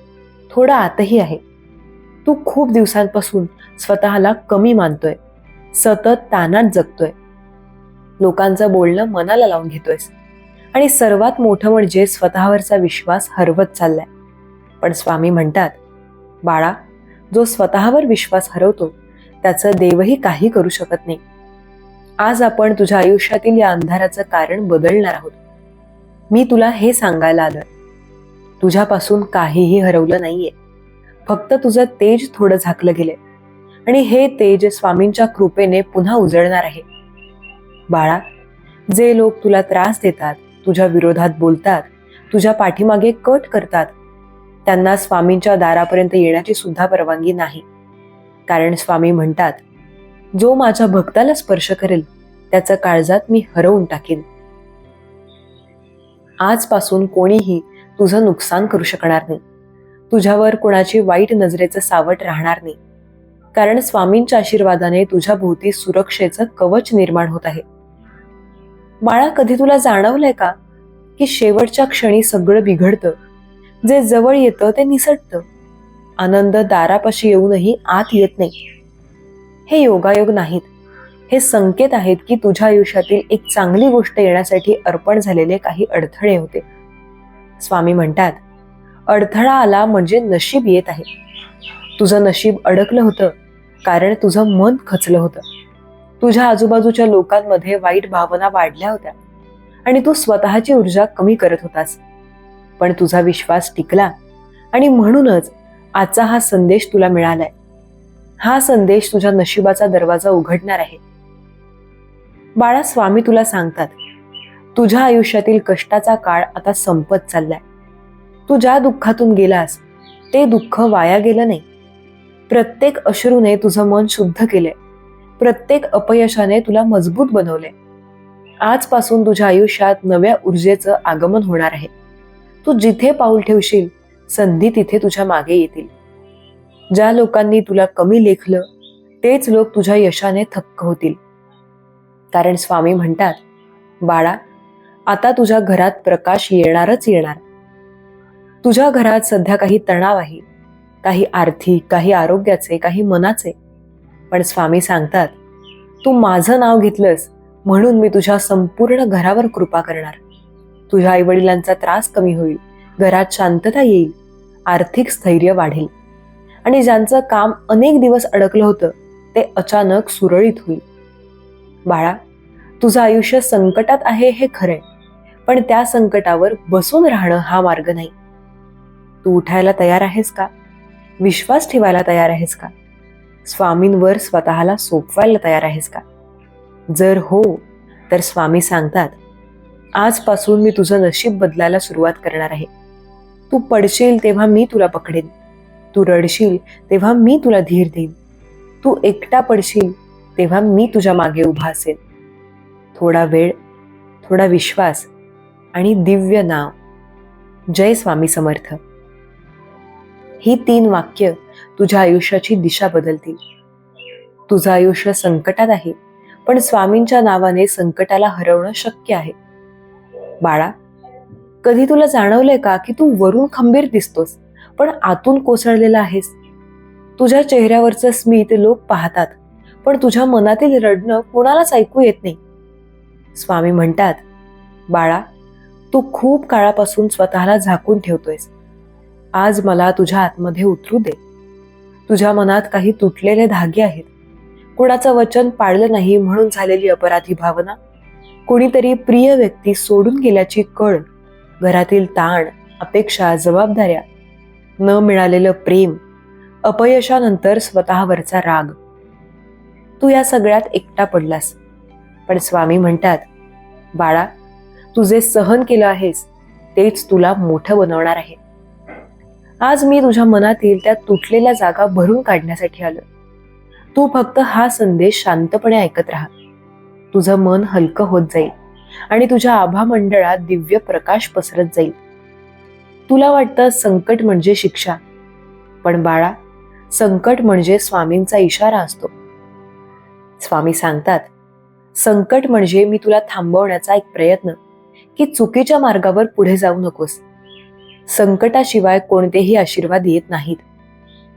थोडं आतही आहे. तू खूप दिवसांपासून स्वतःला कमी मानतोय, सतत ताणात जगतोय, लोकांचं बोलणं मनाला लावून घेतोयस आणि सर्वात मोठं म्हणजे स्वतःवरचा विश्वास हरवत चाललाय. पण स्वामी म्हणतात, बाळा, जो स्वतःवर विश्वास हरवतो त्याचं देवही काही करू शकत नाही. आज आपण तुझ्या आयुष्यातील या अंधाराचं कारण बदलणार आहोत. मी तुला हे सांगायला आलोय, तुझ्यापासून काहीही हरवलं नाहीये, फक्त तुझं तेज थोडं झाकलं गेलंय आणि हे तेज स्वामींच्या कृपेने पुन्हा उजळणार आहे. बाळा, जे लोक तुला त्रास देतात, तुझ्या विरोधात बोलतात, तुझ्या पाठीमागे कट करतात, त्यांना स्वामींच्या दारापर्यंत येण्याची सुद्धा परवानगी नाही. कारण स्वामी म्हणतात, जो माझ्या भक्ताला स्पर्श करेल त्याचं काळजात मी हरवून टाकीन. आजपासून कोणीही तुझं नुकसान करू शकणार नाही. तुझ्यावर कोणाची वाईट नजरेचं सावट राहणार नाही. कारण स्वामींच्या आशीर्वादाने तुझ्या भोवती सुरक्षेचं कवच निर्माण होत आहे. बाळा, कधी तुला जाणवलंय का की शेवटच्या क्षणी सगळं बिघडतं, जे जवळ येतं ते निसटतं, आनंद दारापाशी येऊनही आत येत नाही? हे योगायोग नाहीत, हे संकेत आहेत की तुझ्या आयुष्यातील एक चांगली गोष्ट येण्यासाठी अर्पण झालेले काही अडथळे होते. स्वामी म्हणतात, अडथळा आला म्हणजे नशीब येत आहे. तुझं नशीब अडकलं होतं कारण तुझं मन खचलं होतं. तुझ्या आजूबाजूच्या लोकांमध्ये वाईट भावना वाढल्या होत्या आणि तू स्वतःची ऊर्जा कमी करत होतास. पण तुझा विश्वास टिकला आणि म्हणूनच आजचा हा संदेश तुला मिळालाय. हा संदेश तुझ्या नशिबाचा दरवाजा उघडणार आहे. बाळा, स्वामी तुला सांगतात, तुझ्या आयुष्यातील कष्टाचा काळ आता संपत चाललाय. तू ज्या दुःखातून गेलास ते दुःख वाया गेलं नाही. प्रत्येक अश्रूने तुझं मन शुद्ध केलंय. प्रत्येक अपयशाने तुला मजबूत बनवलंय. आजपासून तुझ्या आयुष्यात नव्या ऊर्जेचं आगमन होणार आहे. तू जिथे पाऊल ठेवशील संधी तिथे तुझ्या मागे येतील. ज्या लोकांनी तुला कमी लेखलं तेच लोक तुझ्या यशाने थक्क होतील. कारण स्वामी म्हणतात, बाळा, आता तुझ्या घरात प्रकाश येणारच येणार. तुझ्या घरात सध्या काही तणाव आहे, काही आर्थिक, काही आरोग्याचे, काही मनाचे. पण स्वामी सांगतात, तू माझं नाव घेतलंस म्हणून मी तुझ्या संपूर्ण घरावर कृपा करणार. तुझ्या आईवडिलांचा त्रास कमी होईल, घरात शांतता येईल, आर्थिक स्थैर्य वाढेल आणि ज्यांचं काम अनेक दिवस अडकलं होतं ते अचानक सुरळीत होईल. बाळा, तुझं आयुष्य संकटात आहे हे खरंय, पण त्या संकटावर बसून राहणं हा मार्ग नाही. तू उठायला तयार आहेस का? विश्वास ठेवायला तयार आहेस का? स्वामींवर स्वतःला सोपवायला तयार आहेस का? जर हो, तर स्वामी सांगतात, आजपासून मी तुझं नशीब बदलायला सुरुवात करणार आहे. तू पडशील तेव्हा मी तुला पकडेन. तू रडशील तेव्हा मी तुला धीर देईन. तू एकटा पडशील तेव्हा मी तुझ्या मागे उभा असेल. थोडा वेळ, थोडा विश्वास आणि दिव्य नाव. जय स्वामी समर्थ. ही 3 वाक्य तुझ्या आयुष्याची दिशा बदलतील. तुझं आयुष्य संकटात आहे, पण स्वामींच्या नावाने संकटाला हरवणं शक्य आहे. बाळा, कधी तुला जाणवलंय का की तू वरून खंबीर दिसतोस पण आतून कोसळलेला आहेस? तुझ्या चेहऱ्यावरचं स्मित लोक पाहतात, पण तुझ्या मनातील रडणं कोणालाच ऐकू येत नाही. स्वामी म्हणतात, बाळा, तू खूप काळापासून स्वतःला झाकून ठेवतोयस. आज मला तुझ्या आतमध्ये उतरू दे. तुझ्या मनात काही तुटलेले धागे आहेत. कुणाचं वचन पाळलं नाही म्हणून झालेली अपराधी भावना, कोणीतरी प्रिय व्यक्ती सोडून गेल्याची कळ, घरातील ताण, अपेक्षा, जबाबदाऱ्या, न मिळालेलं प्रेम, अपयशानंतर स्वतःवरचा राग. तू या सगळ्यात एकटा पडलास. पण स्वामी म्हणतात, बाळा, तू जे सहन केलं आहेस तेच तुला मोठं बनवणार आहे. आज मी तुझ्या मनातील त्या तुटलेल्या जागा भरून काढण्यासाठी आलो. तू फक्त हा संदेश शांतपणे ऐकत राहा. तुझं मन हलकं होत जाईल आणि तुझ्या आभा मंडळात दिव्य प्रकाश पसरत जाईल. तुला वाटतं संकट म्हणजे शिक्षा, पण बाळा, संकट म्हणजे स्वामींचा इशारा असतो. स्वामी सांगतात, संकट म्हणजे मी तुला थांबवण्याचा एक प्रयत्न, की चुकीच्या मार्गावर पुढे जाऊ नकोस. संकटाशिवाय कोणतेही आशीर्वाद येत नाहीत.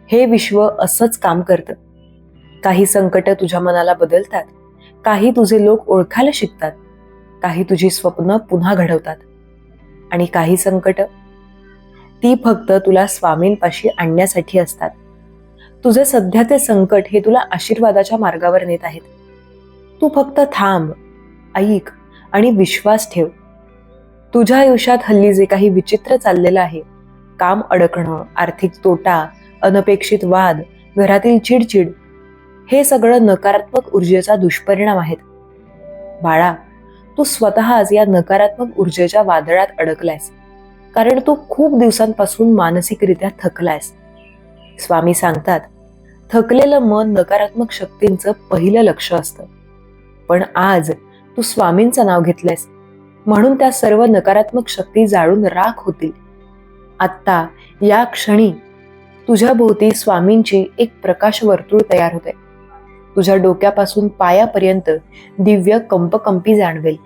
हे विश्व असंच काम करतं. काही संकट तुझ्या मनाला बदलतात, काही तुझे लोक ओळखायला शिकतात, काही तुझी स्वप्न पुन्हा घडवतात, आणि काही संकट ती फक्त तुला स्वामींपाशी आणण्यासाठी असतात. तुझे सध्याचे संकट हे तुला आशीर्वादाच्या मार्गावर नेत आहेत. तू फक्त थांब, ऐक आणि विश्वास ठेव. तुझ्या आयुष्यात हल्ली जे काही विचित्र चाललेलं आहे, काम अडकणं, आर्थिक तोटा, अनपेक्षित वाद, घरातील चिडचिड, हे सगळं नकारात्मक ऊर्जेचा दुष्परिणाम आहेत. बाळा, तू स्वतःच या नकारात्मक ऊर्जेच्या वादळात अडकलायस, कारण तू खूप दिवसांपासून मानसिकरित्या थकलायस. स्वामी सांगतात, थकलेलं मन नकारात्मक शक्तींचं पहिलं लक्ष असतं. पण आज तू स्वामींचं नाव घेतलंयस, म्हणून त्या सर्व नकारात्मक शक्ती जाळून राख होतील. आत्ता या क्षणी तुझ्या भोवती स्वामींची एक प्रकाश वर्तुळ तयार होते. तुझ्या डोक्यापासून पायापर्यंत दिव्य कंपकंपी जाणवेल.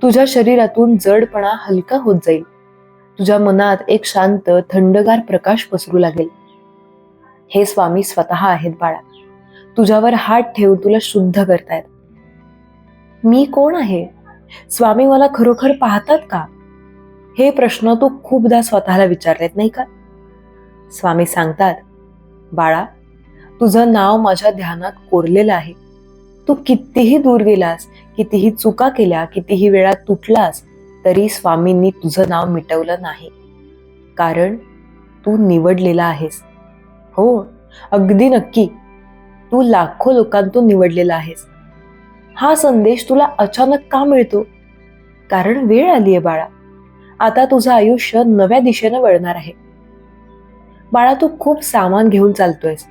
तुझ्या शरीरातून जडपणा हलका होत जाईल. तुझ्या मनात एक शांत थंडगार प्रकाश पसरू लागेल. हे स्वामी स्वतः आहेत बाळा, तुझ्यावर हात ठेवून तुला शुद्ध करतायत. मी कोण आहे? स्वामी मला खरोखर पाहतात का? हे प्रश्न तू खूपदा स्वतःला विचारलेत, नाही का? स्वामी सांगतात, बाळा, तुझं नाव माझ्या ध्यानात कोरलेलं आहे. तू कितीही दूर गेलास, कितीही चुका केल्या, कितीही वेळा तुटलास, तरी स्वामींनी तुझं नाव मिटवलं नाही. कारण तू निवडलेला आहेस. हो, अगदी नक्की, तू लाखो लोकांतून निवडलेला आहेस. हा संदेश तुला अचानक का मिळतो? कारण वेळ आलीये बाळा. आता तुझं आयुष्य नव्या दिशेनं वळणार आहे. बाळा, तू खूप सामान घेऊन चालतोयस.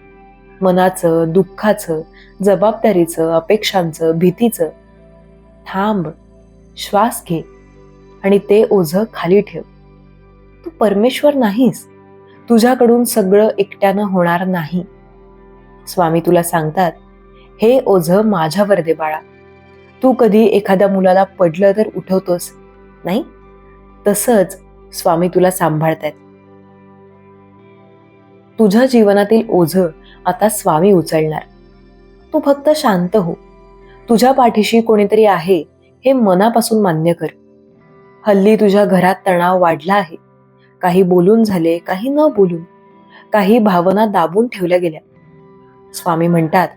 मनाचं, दुःखाचं, जबाबदारीचं, अपेक्षांचं, भीतीचं. थांब, श्वास घे आणि ते ओझं खाली ठेव. तू परमेश्वर नाहीस. तुझ्याकडून सगळं एकट्यानं होणार नाही. स्वामी तुला सांगतात, हे ओझं माझ्यावर दे बाळा. तू कधी एखाद्या मुलाला पडलं तर उठवतोस, नाही? तसंच स्वामी तुला सांभाळतायत. तुझ्या जीवनातील ओझं आता स्वामी उचलणार. तू फक्त शांत हो. तुझ्या पाठीशी कोणीतरी आहे हे मनापासून मान्य कर. हल्ली तुझ्या घरात तणाव वाढला आहे. काही बोलून झाले, काही न बोलून. काही भावना दाबून ठेवल्या गेल्या. स्वामी म्हणतात,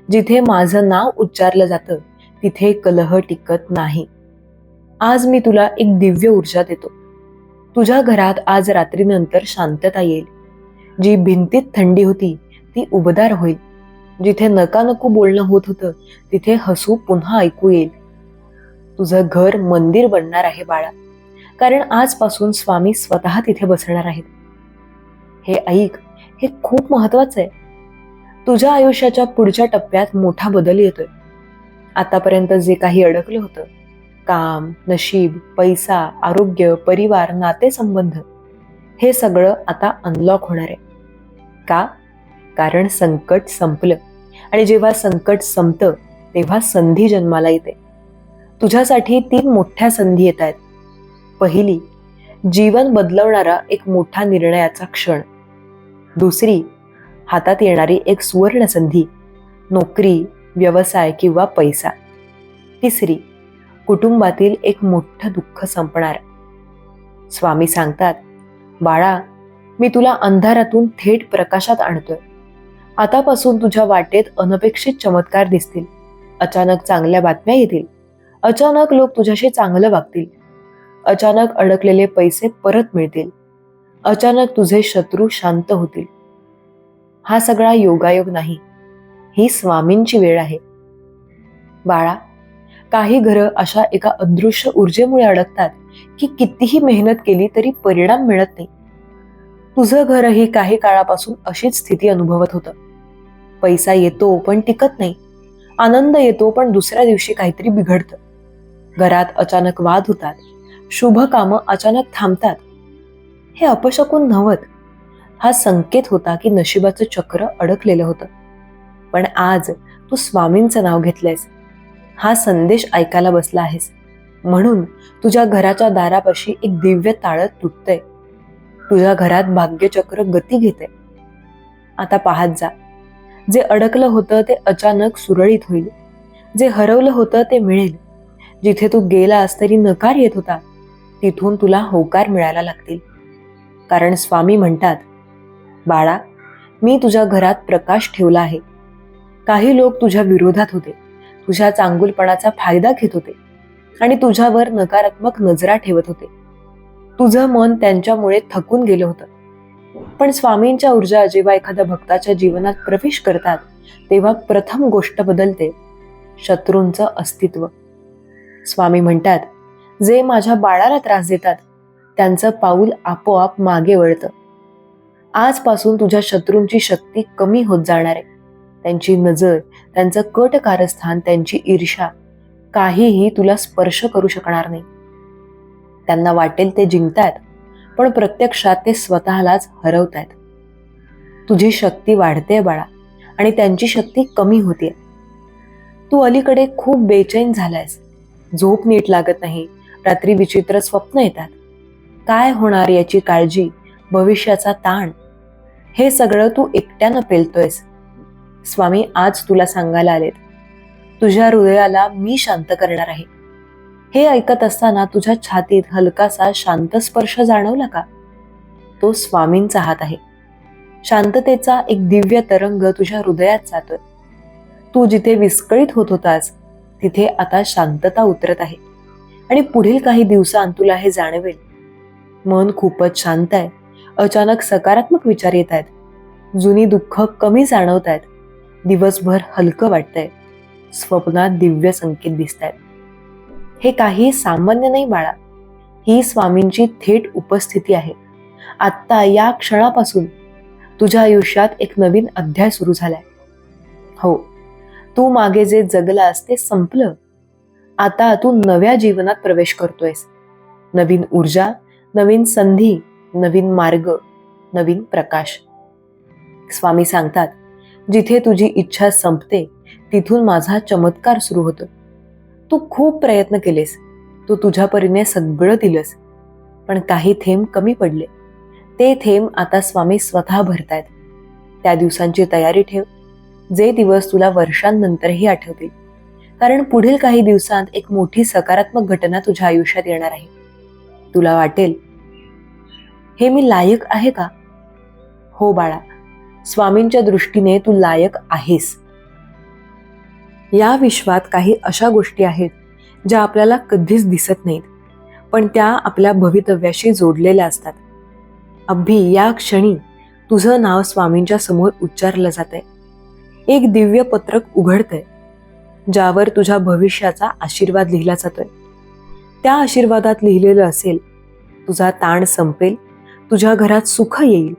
जिथे माझं नाव उच्चारलं जातं तिथे कलह टिकत नाही. आज मी तुला एक दिव्य ऊर्जा देतो. तुझ्या घरात आज रात्रीनंतर शांतता येईल. जी भिंतीत थंडी होती ती उबदार होईल. जिथे नका नको बोलणं होत होतं तिथे हसू पुन्हा ऐकू येईल. तुझं घर मंदिर बनणार आहे बाळा, कारण आजपासून स्वामी स्वतः तिथे बसणार आहेत. हे ऐक, हे खूप महत्वाचं आहे. तुझ्या आयुष्याच्या पुढच्या टप्प्यात मोठा बदल येतोय. आतापर्यंत जे काही अडकलं होतं, काम, नशीब, पैसा, आरोग्य, परिवार, नातेसंबंध, हे सगळं आता अनलॉक होणार आहे. का? कारण संकट संपलं, आणि जेव्हा संकट संपतं तेव्हा संधी जन्माला येते. तुझ्यासाठी 3 मोठ्या संधी येत आहेत. पहिली, जीवन बदलवणारा एक मोठा निर्णयाचा क्षण. दुसरी, हातात येणारी एक सुवर्ण संधी, नोकरी, व्यवसाय किंवा पैसा. तिसरी, कुटुंबातील एक मोठं दुःख संपणार. स्वामी सांगतात, बाळा, मी तुला अंधारातून थेट प्रकाशात आणतोय. आतापासून तुझ्या वाटेत अनपेक्षित चमत्कार दिसतील. अचानक चांगल्या बातम्या येतील. अचानक लोक तुझ्याशी चांगलं वागतील. अचानक अडकलेले पैसे परत मिळतील. अचानक तुझे शत्रू शांत होतील. हा सगळा योगायोग नाही, ही स्वामींची वेळ आहे. बाळा, काही घरं अशा एका अदृश्य ऊर्जेमुळे अडकतात की कितीही मेहनत केली तरी परिणाम मिळत नाही. तुझं घरही काही काळापासून अशीच स्थिती अनुभवत होतं. पैसा येतो पण टिकत नाही. आनंद येतो, पण दुसऱ्या दिवशी काहीतरी बिघडतं. घरात अचानक वाद होतात, शुभ कामं अचानक थांबतात. हे अपशकुन नव्हत, हा संकेत होता की नशिबाचं चक्र अडकलेलं होतं. पण आज तू स्वामींचं नाव घेतलंयस, हा संदेश ऐकायला बसला आहेस, म्हणून तुझ्या घराच्या दारापाशी एक दिव्य ताळं तुटतंय. तुझ्या घरात भाग्यचक्र गती घेते. आता पाहत जा, जे अडकलं होतं ते अचानक सुरळीत होईल. जे हरवलं होतं ते मिळेल. जिथे तू गेलास तरी नकार येत होता, तिथून तुला होकार मिळायला लागतील. कारण स्वामी म्हणतात, बाळा, मी तुझ्या घरात प्रकाश ठेवला आहे. काही लोक तुझ्या विरोधात होते, तुझ्या चांगुलपणाचा फायदा घेत होते आणि तुझ्यावर नकारात्मक नजरा ठेवत होते. तुझं मन त्यांच्यामुळे थकून गेलं होतं. पण स्वामींच्या ऊर्जा जेव्हा एखाद्या भक्ताच्या जीवनात प्रवेश करतात, तेव्हा प्रथम गोष्ट बदलते, शत्रूंचं अस्तित्व. स्वामी म्हणतात, जे माझ्या बाळाला त्रास देतात त्यांचं पाऊल आपोआप मागे वळतं. आजपासून तुझ्या शत्रूंची शक्ती कमी होत जाणार आहे. त्यांची नजर, त्यांचं कट कारस्थान, त्यांची ईर्ष्या काहीही तुला स्पर्श करू शकणार नाही. त्यांना वाटेल ते जिंकतायत, पण प्रत्यक्षात ते स्वतःलाच हरवतायत. तुझी शक्ती वाढते बाळा, आणि त्यांची शक्ती कमी होते. तू अलीकडे खूप बेचैन झालायस. झोप नीट लागत नाही, रात्री विचित्र स्वप्न येतात. काय होणार याची काळजी, भविष्याचा ताण, हे सगळं तू एकट्यानं पेलतोयस. स्वामी आज तुला सांगायला आलेत, तुझ्या हृदयाला मी शांत करणार आहे. हे ऐकत असताना तुझ्या छातीत हलकासा शांत स्पर्श जाणवला का? तो स्वामींचा हात आहे. शांततेचा एक दिव्य तरंग तुझ्या हृदयात जातोय. तू जिथे विस्कळीत होत होतास, तिथे आता शांतता उतरत आहे. आणि पुढील काही दिवसांत तुला हे जाणवेल, मन खूपच शांत आहे. अचानक सकारात्मक विचार येत आहेत. जुनी दुःख कमी जाणवत आहेत. दिवसभर हलकं वाटतंय. स्वप्नात दिव्य संकेत दिसत आहेत. हे काही सामान्य नाही बाळा, ही स्वामींची थेट उपस्थिती आहे. आत्ता या क्षणापासून तुझ्या आयुष्यात एक नवीन अध्याय सुरू झालाय. हो, तू मागे जे जगलास ते संपलं. आता तू नव्या जीवनात प्रवेश करतोयस. नवीन ऊर्जा, नवीन संधी, नवीन मार्ग, नवीन प्रकाश. स्वामी सांगतात, जिथे तुझी इच्छा संपते तिथून माझा चमत्कार सुरू होतो. तू खूप प्रयत्न केलेस, तू तुझ्या परीने सगळं दिलंस, पण काही थेंब कमी पडले. ते थेंब आता स्वामी स्वतः भरतायत. त्या दिवसांची तयारी ठेव, जे दिवस तुला वर्षांनंतरही आठवतील. कारण पुढील काही दिवसांत एक मोठी सकारात्मक घटना तुझ्या आयुष्यात येणार आहे. तुला वाटेल, हे मी लायक आहे का? हो बाळा, स्वामींच्या दृष्टीने तू लायक आहेस. या विश्वात काही अशा गोष्टी आहेत ज्या आपल्याला कधीच दिसत नाहीत, पण त्या आपल्या भवितव्याशी जोडलेल्या असतात. अभि, या क्षणी तुझं नाव स्वामींच्या समोर उच्चारलं जातंय. एक दिव्य पत्रक उघडतंय, ज्यावर तुझ्या भविष्याचा आशीर्वाद लिहिला जातोय. त्या आशीर्वादात लिहिलेलं असेल, तुझा ताण संपेल, तुझ्या घरात सुख येईल,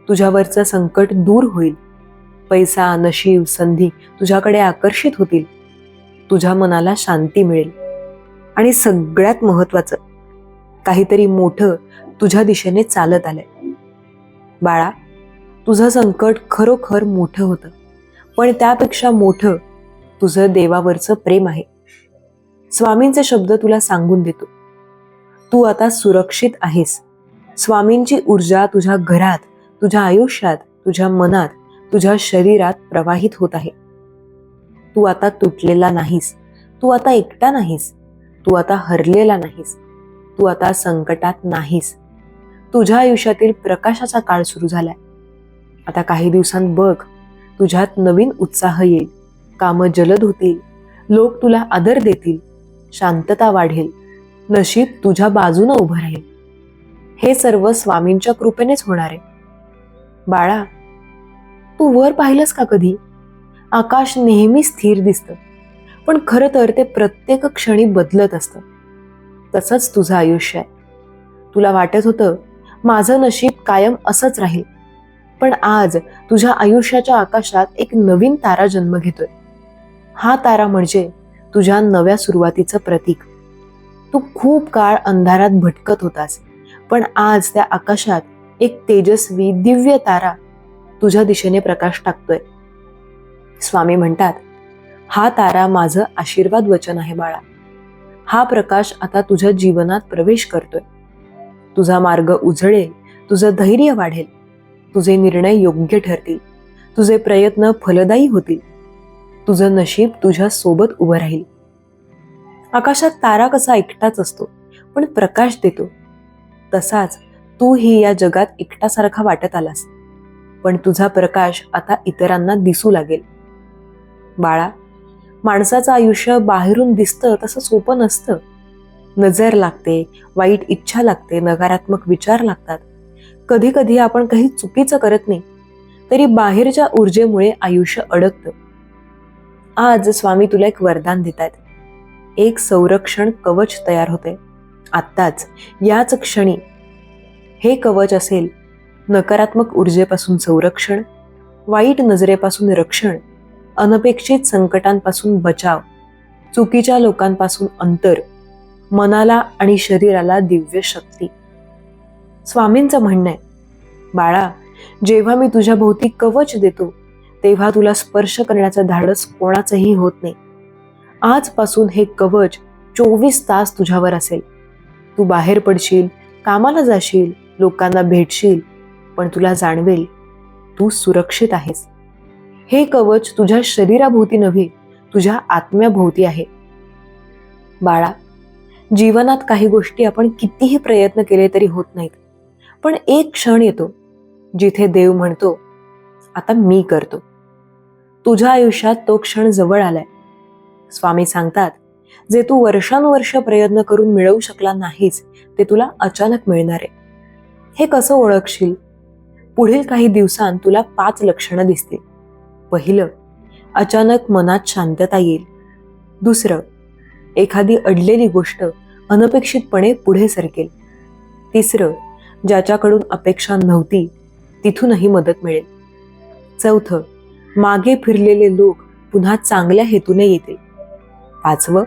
तुझ्यावरचं संकट दूर होईल, पैसा, नशीब, संधी तुझ्याकडे आकर्षित होतील, तुझ्या मनाला शांती मिळेल, आणि सगळ्यात महत्वाचं, काहीतरी मोठं तुझ्या दिशेने चालत आलंय. बाळा, तुझं संकट खरोखर मोठं होतं, पण त्यापेक्षा मोठं तुझं देवावरचं प्रेम आहे. स्वामींचे शब्द तुला सांगून देतो, तू आता सुरक्षित आहेस. स्वामींची ऊर्जा तुझ्या घरात, तुझ्या आयुष्यात, तुझ्या मनात, तुझ्या शरीरात प्रवाहित होत आहे. तू आता तुटलेला नाहीस. तू आता एकटा नाहीस. तू आता हरलेला नाहीस. तू आता संकटात नाहीस. तुझ्या आयुष्यातील प्रकाशाचा काळ सुरू झालाय. आता काही दिवसांत बघ, तुझ्यात नवीन उत्साह येईल. कामं जलद होतील. लोक तुला आदर देतील. शांतता वाढेल. नशीब तुझ्या बाजूने उभं राहील. हे सर्व स्वामींच्या कृपेनेच होणार आहे. बाळा, तू वर पाहिलंस का कधी? आकाश नेहमी स्थिर दिसतं, पण खरं तर ते प्रत्येक क्षणी बदलत असतं. तसंच तुझं आयुष्य आहे. तुला वाटत होतं माझं नशीब कायम असंच राहील, पण आज तुझ्या आयुष्याच्या आकाशात एक नवीन तारा जन्म घेतोय. हा तारा म्हणजे तुझ्या नव्या सुरुवातीचं प्रतीक. तू खूप काळ अंधारात भटकत होतास, पण आज त्या आकाशात एक तेजस्वी दिव्य तारा तुझ्या दिशेने प्रकाश टाकतोय. स्वामी म्हणतात, हा तारा माझं आशीर्वाद वचन आहे बाळा. हा प्रकाश आता तुझ्या जीवनात प्रवेश करतोय. तुझा मार्ग उजळेल, तुझं धैर्य वाढेल, तुझे निर्णय योग्य ठरतील, तुझे प्रयत्न फलदायी होतील, तुझं नशीब तुझ्या सोबत उभं राहील. आकाशात तारा कसा एकटाच असतो पण प्रकाश देतो, तसाच तूही या जगात एकटासारखा वाटत आलास, पण तुझा प्रकाश आता इतरांना दिसू लागेल. बाळा, माणसाचं आयुष्य बाहेरून दिसतं तसं सोपं नसतं. नजर लागते, वाईट इच्छा लागते, नकारात्मक विचार लागतात. कधी कधी आपण काही चुकीचं करत नाही तरी बाहेरच्या ऊर्जेमुळे आयुष्य अडकतं. आज स्वामी तुला एक वरदान देत आहेत. एक संरक्षण कवच तयार होते आत्ताच, याच क्षणी. हे कवच असेल नकारात्मक ऊर्जेपासून संरक्षण, वाईट नजरेपासून रक्षण, अनपेक्षित संकटांपासून बचाव, चुकीच्या लोकांपासून अंतर, मनाला आणि शरीराला दिव्य शक्ती. स्वामींचं म्हणणं आहे, बाळा, जेव्हा मी तुझ्या भोवती कवच देतो तेव्हा तुला स्पर्श करण्याचं धाडस कोणाचंही होत नाही. आजपासून हे कवच 24 तास तुझ्यावर असेल. तू बाहेर पडशील, कामाला जाशील, लोकांना भेटशील, पण तुला जाणवेल तू सुरक्षित आहेस. हे कवच तुझ्या शरीराभोवती नव्हे, तुझ्या आत्म्याभोवती आहे. बाळा, जीवनात काही गोष्टी आपण कितीही प्रयत्न केले तरी होत नाहीत, पण एक क्षण येतो जिथे देव म्हणतो, आता मी करतो. तुझ्या आयुष्यात तो क्षण जवळ आलाय. स्वामी सांगतात, जे तू वर्षानुवर्ष प्रयत्न करून मिळवू शकला नाहीस ते तुला अचानक मिळणार आहे. हे कसं ओळखशील? पुढील काही दिवसांत तुला 5 लक्षणं दिसतील. पहिलं, अचानक मनात शांतता येईल. दुसरं, एखादी अडलेली गोष्ट अनपेक्षितपणे पुढे सरकेल. तिसरं, ज्याच्याकडून अपेक्षा नव्हती तिथूनही मदत मिळेल. चौथं, मागे फिरलेले लोक पुन्हा चांगल्या हेतूने येतील. 5वं,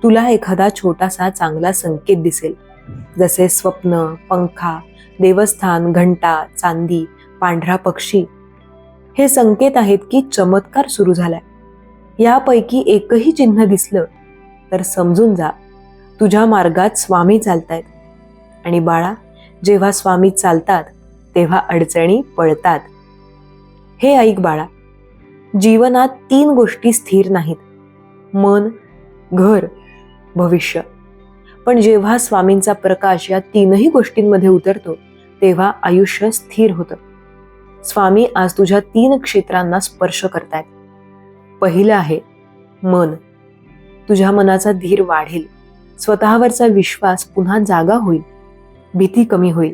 तुला एखादा छोटासा चांगला संकेत दिसेल, जसे स्वप्न, पंखा, देवस्थान, घंटा, चांदी, पांढरा पक्षी. हे संकेत आहेत की चमत्कार सुरू झालाय. यापैकी एकही चिन्ह दिसलं तर समजून जा, तुझ्या मार्गात स्वामी चालतायत. आणि बाळा, जेव्हा स्वामी चालतात तेव्हा अडचणी पळतात. हे ऐक बाळा, जीवनात 3 गोष्टी स्थिर नाहीत: मन, घर, भविष्य. पण जेव्हा स्वामींचा प्रकाश या 3ही गोष्टींमध्ये उतरतो तेव्हा आयुष्य स्थिर होतं. स्वामी आज तुझ्या 3 क्षेत्रांना स्पर्श करतायत. पहिलं आहे मन. तुझ्या मनाचा धीर वाढेल, स्वतःवरचा विश्वास पुन्हा जागा होईल, भीती कमी होईल.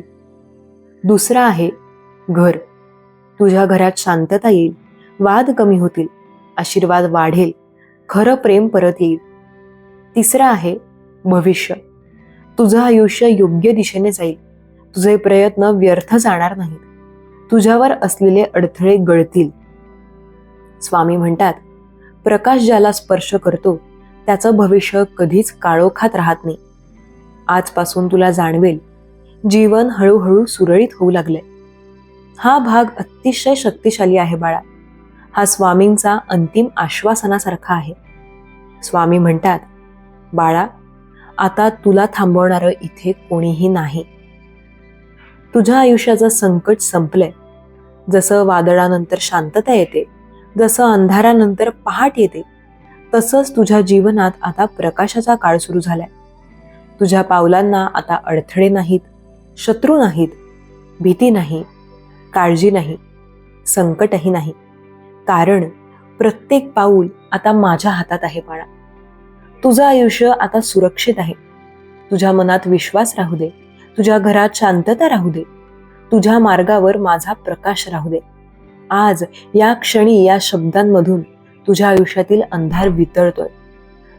दुसरं आहे घर. तुझ्या घरात शांतता येईल, वाद कमी होतील, आशीर्वाद वाढेल, खरं प्रेम परत येईल. तिसरं आहे भविष्य. तुझं आयुष्य योग्य दिशेने जाईल, तुझे प्रयत्न व्यर्थ जाणार नाहीत, तुझ्यावर असलेले अडथळे गळतील. स्वामी म्हणतात, प्रकाश ज्याला स्पर्श करतो त्याचं भविष्य कधीच काळोखात राहत नाही. आजपासून तुला जाणवेल, जीवन हळूहळू सुरळीत होऊ लागलंय. हा भाग अतिशय शक्तिशाली आहे बाळा. हा स्वामींचा अंतिम आश्वासनासारखा आहे. स्वामी म्हणतात, बाळा, आता तुला थांबवणारं इथे कोणीही नाही. तुझ्या आयुष्याचं संकट संपलंय. जसं वादळानंतर शांतता येते, जसं अंधारानंतर पहाट येते, तसंच तुझ्या जीवनात आता प्रकाशाचा काळ सुरू झालाय. तुझ्या पावलांना आता अडथळे नाहीत, शत्रू नाहीत, भीती नाही, काळजी नाही, संकटही नाही. कारण प्रत्येक पाऊल आता माझ्या हातात आहे बाळा. तुझं आयुष्य आता सुरक्षित आहे. तुझ्या मनात विश्वास राहू दे, तुझ्या घरात शांतता राहू दे, तुझ्या मार्गावर माझा प्रकाश राहू दे. आज या क्षणी या शब्दांमधून तुझ्या आयुष्यातील अंधार वितळतोय,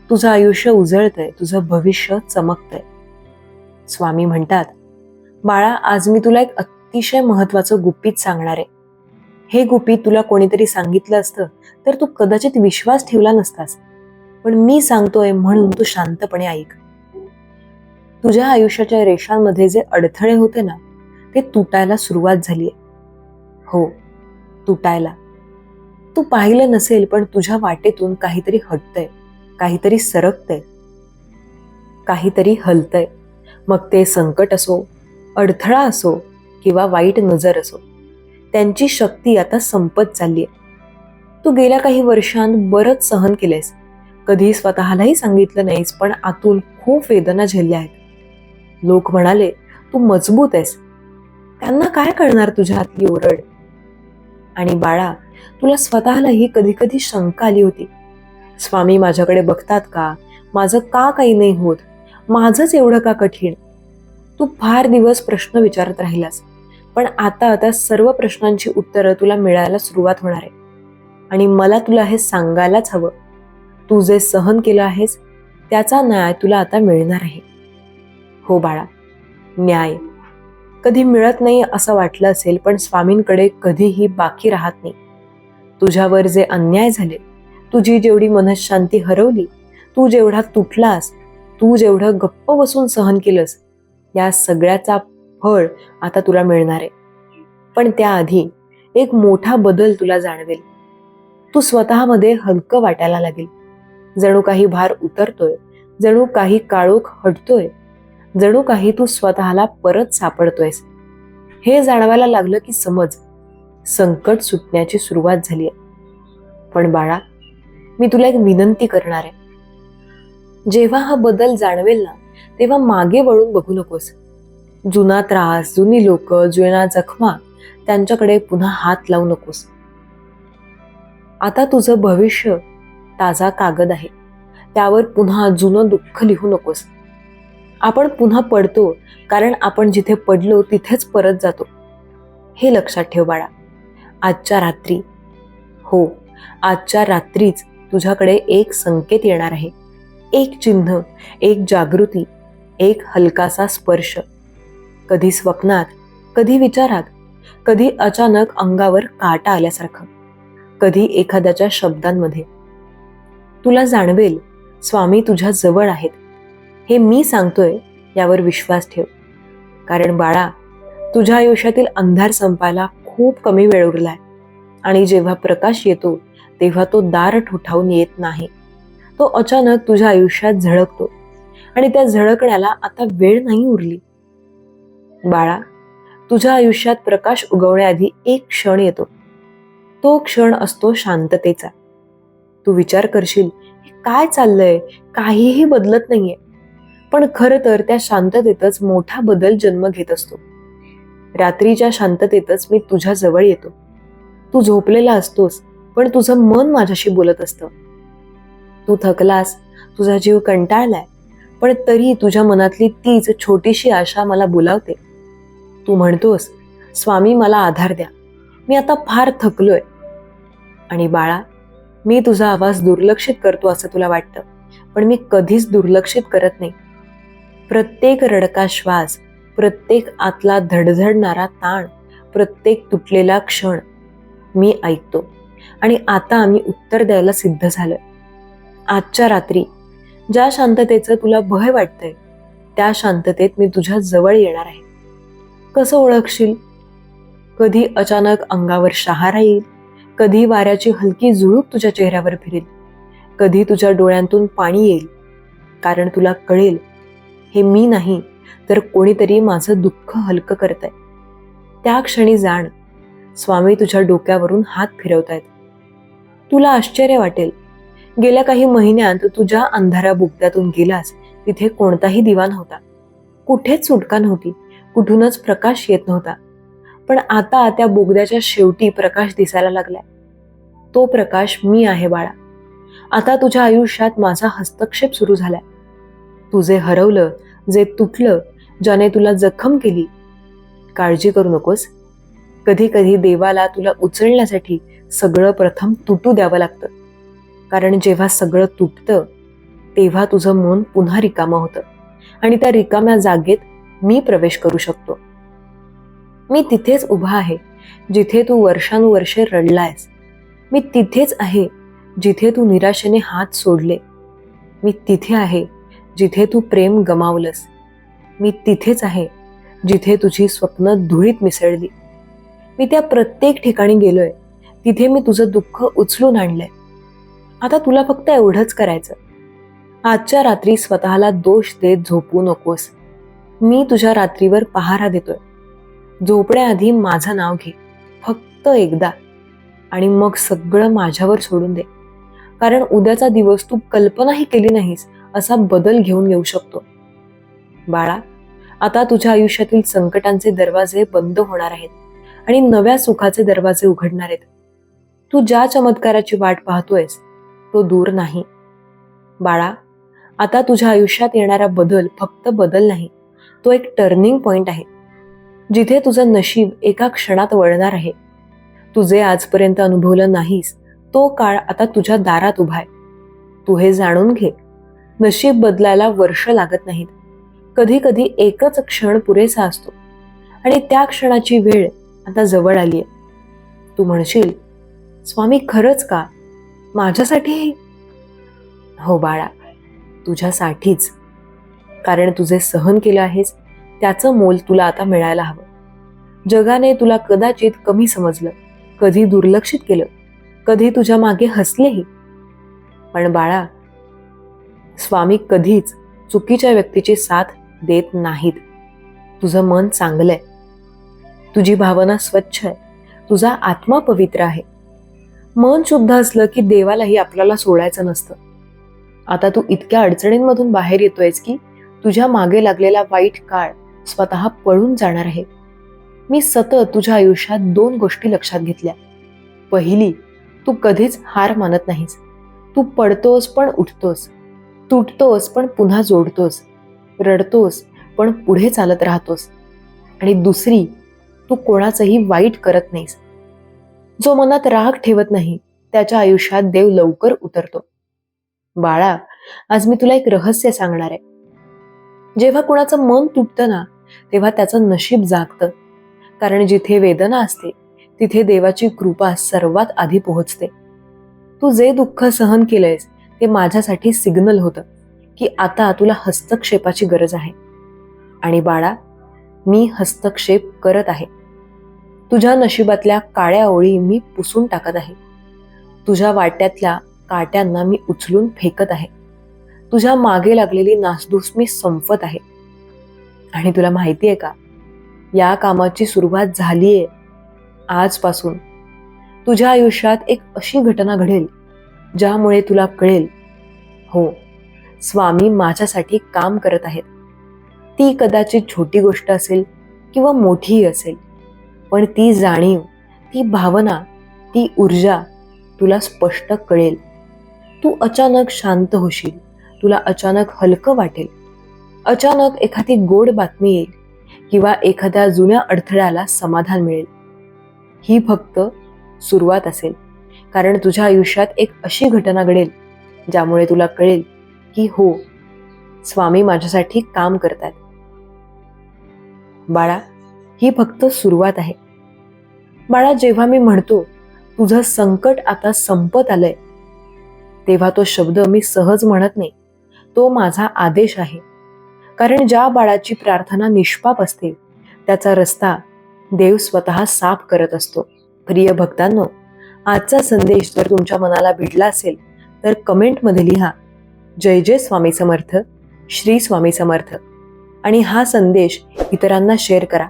तुझं आयुष्य उजळतंय, तुझं भविष्य चमकतंय. स्वामी म्हणतात, बाळा, आज मी तुला एक अतिशय महत्वाचं गुपित सांगणार आहे. हे गुपित तुला कोणीतरी सांगितलं असतं तर तू कदाचित विश्वास ठेवला नसतास, पण मी सांगतोय म्हणून तू शांतपणे ऐक. तुझ्या आयुष्याच्या रेषांमध्ये जे अडथळे होते ना, ते तुटायला सुरुवात झालीये. हो, तुटायला. तू पाहिलं नसेल, पण तुझ्या वाटेतून काहीतरी हटतंय, काहीतरी सरकतंय, काहीतरी हलतंय. मग ते संकट असो, अडथळा असो किंवा वाईट नजर असो, त्यांची शक्ती आता संपत चाललीय. तू गेल्या काही वर्षांत बरंच सहन केलंयस, कधी स्वतःलाही सांगितलं नाहीस, पण आतून खूप वेदना झेलल्या आहेत. लोक म्हणाले तू मजबूत आहेस, त्यांना काय कळणार तुझ्या आतली ओरड. आणि बाळा, तुला स्वतःलाही कधी कधी शंका आली होती, स्वामी माझ्याकडे बघतात का, माझं का काही नाही होत, माझंच एवढं का कठीण. तू फार दिवस प्रश्न विचारत राहिलास, पण आता आता सर्व प्रश्नांची उत्तरं तुला मिळायला सुरुवात होणार आहे. आणि मला तुला हे सांगायलाच हवं, तू जे सहन केलं आहेस त्याचा न्याय तुला आता मिळणार आहे. हो बाळा, न्याय कधी मिळत नाही असं वाटलं असेल, पण स्वामींकडे कधीही बाकी राहत नाही. तुझ्यावर जे अन्याय झाले, तुझी जेवढी मनःशांती हरवली, तू जेवढा तुटलास, तू जेवढं गप्प बसून सहन केलंस, या सगळ्याचा फळ आता तुला मिळणार आहे. पण त्याआधी एक मोठा बदल तुला जाणवेल. तू स्वतःमध्ये हलकं वाटायला लागेल, जणू काही भार उतरतोय, जणू काही काळोख हटतोय, जणू काही तू स्वतःला परत सापडतोयस. हे जाणवायला लागलं की समज, संकट सुटण्याची सुरुवात झालीय. पण बाळा, मी तुला एक विनंती करणार आहे. जेव्हा हा बदल जाणवेल ना, तेव्हा मागे वळून बघू नकोस. जुना त्रास, जुनी लोक, जुन्या जखमा, त्यांच्याकडे पुन्हा हात लावू नकोस. आता तुझं भविष्य ताजा कागद आहे, त्यावर पुन्हा जुनं दुःख लिहू नकोस. आपण पुन्हा पडतो कारण आपण जिथे पडलो तिथेच परत जातो. हे लक्षात ठेव बाळा. आजच्या रात्री, हो, आजच्या रात्रीच तुझ्याकडे एक संकेत येणार आहे, एक चिन्ह, एक जागृती, एक हलकासा स्पर्श. कधी स्वप्नात, कधी विचारात, कधी अचानक अंगावर काटा आल्यासारखं, कधी एखाद्याच्या शब्दांमध्ये. तुला जाणवेल स्वामी तुझ्या जवळ आहेत. हे मी सांगतोय यावर विश्वास ठेव. कारण बाळा, तुझ्या आयुष्यातील अंधार संपायला खूप कमी वेळ उरलाय. आणि जेव्हा प्रकाश येतो तेव्हा तो दार ठोठावून येत नाही, तो अचानक तुझ्या आयुष्यात झळकतो. आणि त्या झळकण्याला आता वेळ नाही उरली. बाळा, तुझ्या आयुष्यात प्रकाश उगवण्याआधी एक क्षण येतो. तो क्षण असतो शांततेचा. तू विचार करशील, काय चाललंय, काहीही बदलत नाहीये. पण खरं तर त्या शांततेतच मोठा बदल जन्म घेत असतो. रात्रीच्या शांततेतच मी तुझ्या जवळ येतो. तू झोपलेला असतोस, पण तुझं मन माझ्याशी बोलत असतं. तू थकलास, तुझा जीव कंटाळलाय, पण तरी तुझ्या मनातली तीच छोटीशी आशा मला बोलावते. तू म्हणतोस, स्वामी मला आधार द्या, मी आता फार थकलोय. आणि बाळा, मी तुझा आवाज दुर्लक्षित करतो असं तुला वाटतं, पण मी कधीच दुर्लक्षित करत नाही. प्रत्येक रडका श्वास, प्रत्येक आतला धडधडणारा ताण, प्रत्येक तुटलेला क्षण मी ऐकतो. आणि आता आम्ही उत्तर द्यायला सिद्ध झालोय. आजच्या रात्री ज्या शांततेचं तुला भय वाटतंय, त्या शांततेत मी तुझ्या जवळ येणार आहे. कसं ओळखशील? कधी अचानक अंगावर शहारा येईल, कधी वाऱ्याची हलकी झुळूक तुझ्या चेहऱ्यावर फिरेल, कधी तुझ्या डोळ्यांतून पाणी येईल. कारण तुला कळेल, हे मी नाही तर कोणीतरी माझं दुःख हलकं करतंय. त्या क्षणी जाण, स्वामी तुझ्या डोक्यावरून हात फिरवतायत. तुला आश्चर्य वाटेल, गेल्या काही महिन्यात तुझ्या अंधाऱ्या बोगद्यातून गेलास तिथे कोणताही दिवा नव्हता, कुठेच सुटका नव्हती, कुठूनच प्रकाश येत नव्हता. पण आता त्या बोगद्याच्या शेवटी प्रकाश दिसायला लागलाय. तो प्रकाश मी आहे बाळा. आता तुझ्या आयुष्यात माझा हस्तक्षेप सुरू झालाय. तू जे हरवलं, जे तुटलं, ज्याने तुला जखम केली, काळजी करू नकोस. कधी कधी देवाला तुला उचलण्यासाठी सगळं प्रथम तुटू द्यावं लागतं. कारण जेव्हा सगळं तुटतं तेव्हा तुझं मन पुन्हा रिकामं होतं आणि त्या रिकाम्या जागेत मी प्रवेश करू शकतो. मी तिथेच उभा आहे, जिथे तू वर्षानुवर्षे रडलायस. मी तिथेच आहे जिथे तू निराशेने हात सोडले. मी तिथे आहे जिथे तू प्रेम गमावलंस. मी तिथेच आहे जिथे तुझी स्वप्न धुळीत मिसळली. मी त्या प्रत्येक ठिकाणी गेलोय. तिथे मी तुझं दुःख उचलून आणलंय. आता तुला फक्त एवढंच करायचं. आजच्या रात्री स्वतःला दोष देत झोपू नकोस. मी तुझ्या रात्रीवर पहारा देतोय. झोपण्याआधी माझं नाव घे, फक्त एकदा, आणि मग सगळं माझ्यावर सोडून दे. कारण उद्याचा दिवस तू कल्पनाही केली नाहीस असा बदल घेऊन येऊ शकतो. बाळा, आता तुझ्या आयुष्यातील संकटांचे दरवाजे बंद होणार आहेत आणि नव्या सुखाचे दरवाजे उघडणार आहेत. तू ज्या चमत्काराची वाट पाहतोयस तो दूर नाही. बाळा, आता तुझ्या आयुष्यात येणारा बदल फक्त बदल नाही, तो एक टर्निंग पॉइंट आहे, जिथे तुझं नशीब एका क्षणात वळणार आहे. तू जे आजपर्यंत अनुभवलं नाहीस तो काळ आता तुझ्या दारात उभा आहे. तू हे जाणून घे, नशीब बदलायला वर्ष लागत नाहीत. कधी कधी एकच क्षण पुरेसा असतो आणि त्या क्षणाची वेळ आता जवळ आली आहे. तू म्हणशील, स्वामी खरंच का? माझ्यासाठी? हो बाळा, तुझ्यासाठीच. कारण तुझे सहन केलं आहेस त्याचं मोल तुला आता मिळायला हवं. जगाने तुला कदाचित कमी समजलं, कधी दुर्लक्षित केलं, कधी तुझ्या मागे हसलेही. पण बाळा, स्वामी कधीच चुकीच्या व्यक्तीची साथ देत नाहीत. तुझं मन चांगलंय, तुझी भावना स्वच्छ आहे, तुझा आत्मा पवित्र आहे. मन शुद्ध असलं की देवालाही आपल्याला सोडायचं नसतं. आता तू इतक्या अडचणींमधून बाहेर येतोयस की तुझ्या मागे लागलेला वाईट काळ स्वतः पळून जाणार आहे. मी सतत तुझ्या आयुष्यात 2 गोष्टी लक्षात घेतल्या. पहिली, तू कधीच हार मानत नाहीस. तू पडतोस पण उठतोस, तुटतोस पण पुन्हा जोडतोस, रडतोस पण पुढे चालत राहतोस. आणि दुसरी, तू कोणाचंही वाईट करत नाहीस. जो मनात राग ठेवत नाही त्याच्या आयुष्यात देव लवकर उतरतो. बाळा, आज मी तुला एक रहस्य सांगणार आहे. जेव्हा कुणाचं मन तुटतं ना, तेव्हा त्याचं नशीब जागतं. कारण जिथे वेदना असते तिथे देवाची कृपा सर्वात आधी पोहोचते. तू जे दुःख सहन केलंयस ते माझ्यासाठी सिग्नल होतं की आता तुला हस्तक्षेपाची गरज आहे. आणि बाळा, मी हस्तक्षेप करत आहे. तुझ्या नशिबातल्या काळ्या ओळी मी पुसून टाकत आहे. तुझ्या वाट्यातल्या काट्यांना मी उचलून फेकत आहे. तुझ्या मागे लागलेली नासधूस मी संपवत आहे. आणि तुला माहितीये का, या कामाची सुरुवात झालीये. आजपासून तुझ्या आयुष्यात एक अशी घटना घडेल ज्यामुळे तुला कळेल, हो, स्वामी माझ्यासाठी काम करत आहेत. ती कदाचित छोटी गोष्ट असेल किंवा मोठीही असेल, पण ती जाणीव, ती भावना, ती ऊर्जा तुला स्पष्ट कळेल. तू अचानक शांत होशील, तुला अचानक हलकं वाटेल, अचानक एखादी गोड बातमी येईल किंवा एखाद्या जुन्या अडथळ्याला समाधान मिळेल. ही फक्त सुरुवात असेल, कारण तुझ्या आयुष्यात एक अशी घटना घडेल ज्यामुळे तुला कळेल की हो, स्वामी माझ्यासाठी काम करतात. बाळा, ही फक्त सुरुवात आहे. बाळा, जेव्हा मी म्हणतो तुझं संकट आता संपत आलंय, तेव्हा तो शब्द मी सहज म्हणत नाही, तो माझा आदेश आहे. कारण ज्या बाळाची प्रार्थना निष्पाप असते त्याचा रस्ता देव स्वतः साफ करत असतो. प्रिय भक्तांनो, आजचा संदेश जर तुमच्या मनाला भिडला असेल तर कमेंटमध्ये लिहा, जय जय स्वामी समर्थ, श्री स्वामी समर्थ. आणि हा संदेश इतरांना शेअर करा,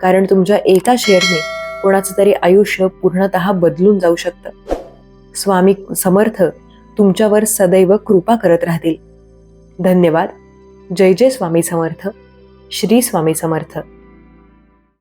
कारण तुमच्या एका शेअरने कोणाचं तरी आयुष्य पूर्णतः बदलून जाऊ शकतं. स्वामी समर्थ तुमच्यावर सदैव कृपा करत राहतील. धन्यवाद. जय जय स्वामी समर्थ, श्री स्वामी समर्थ.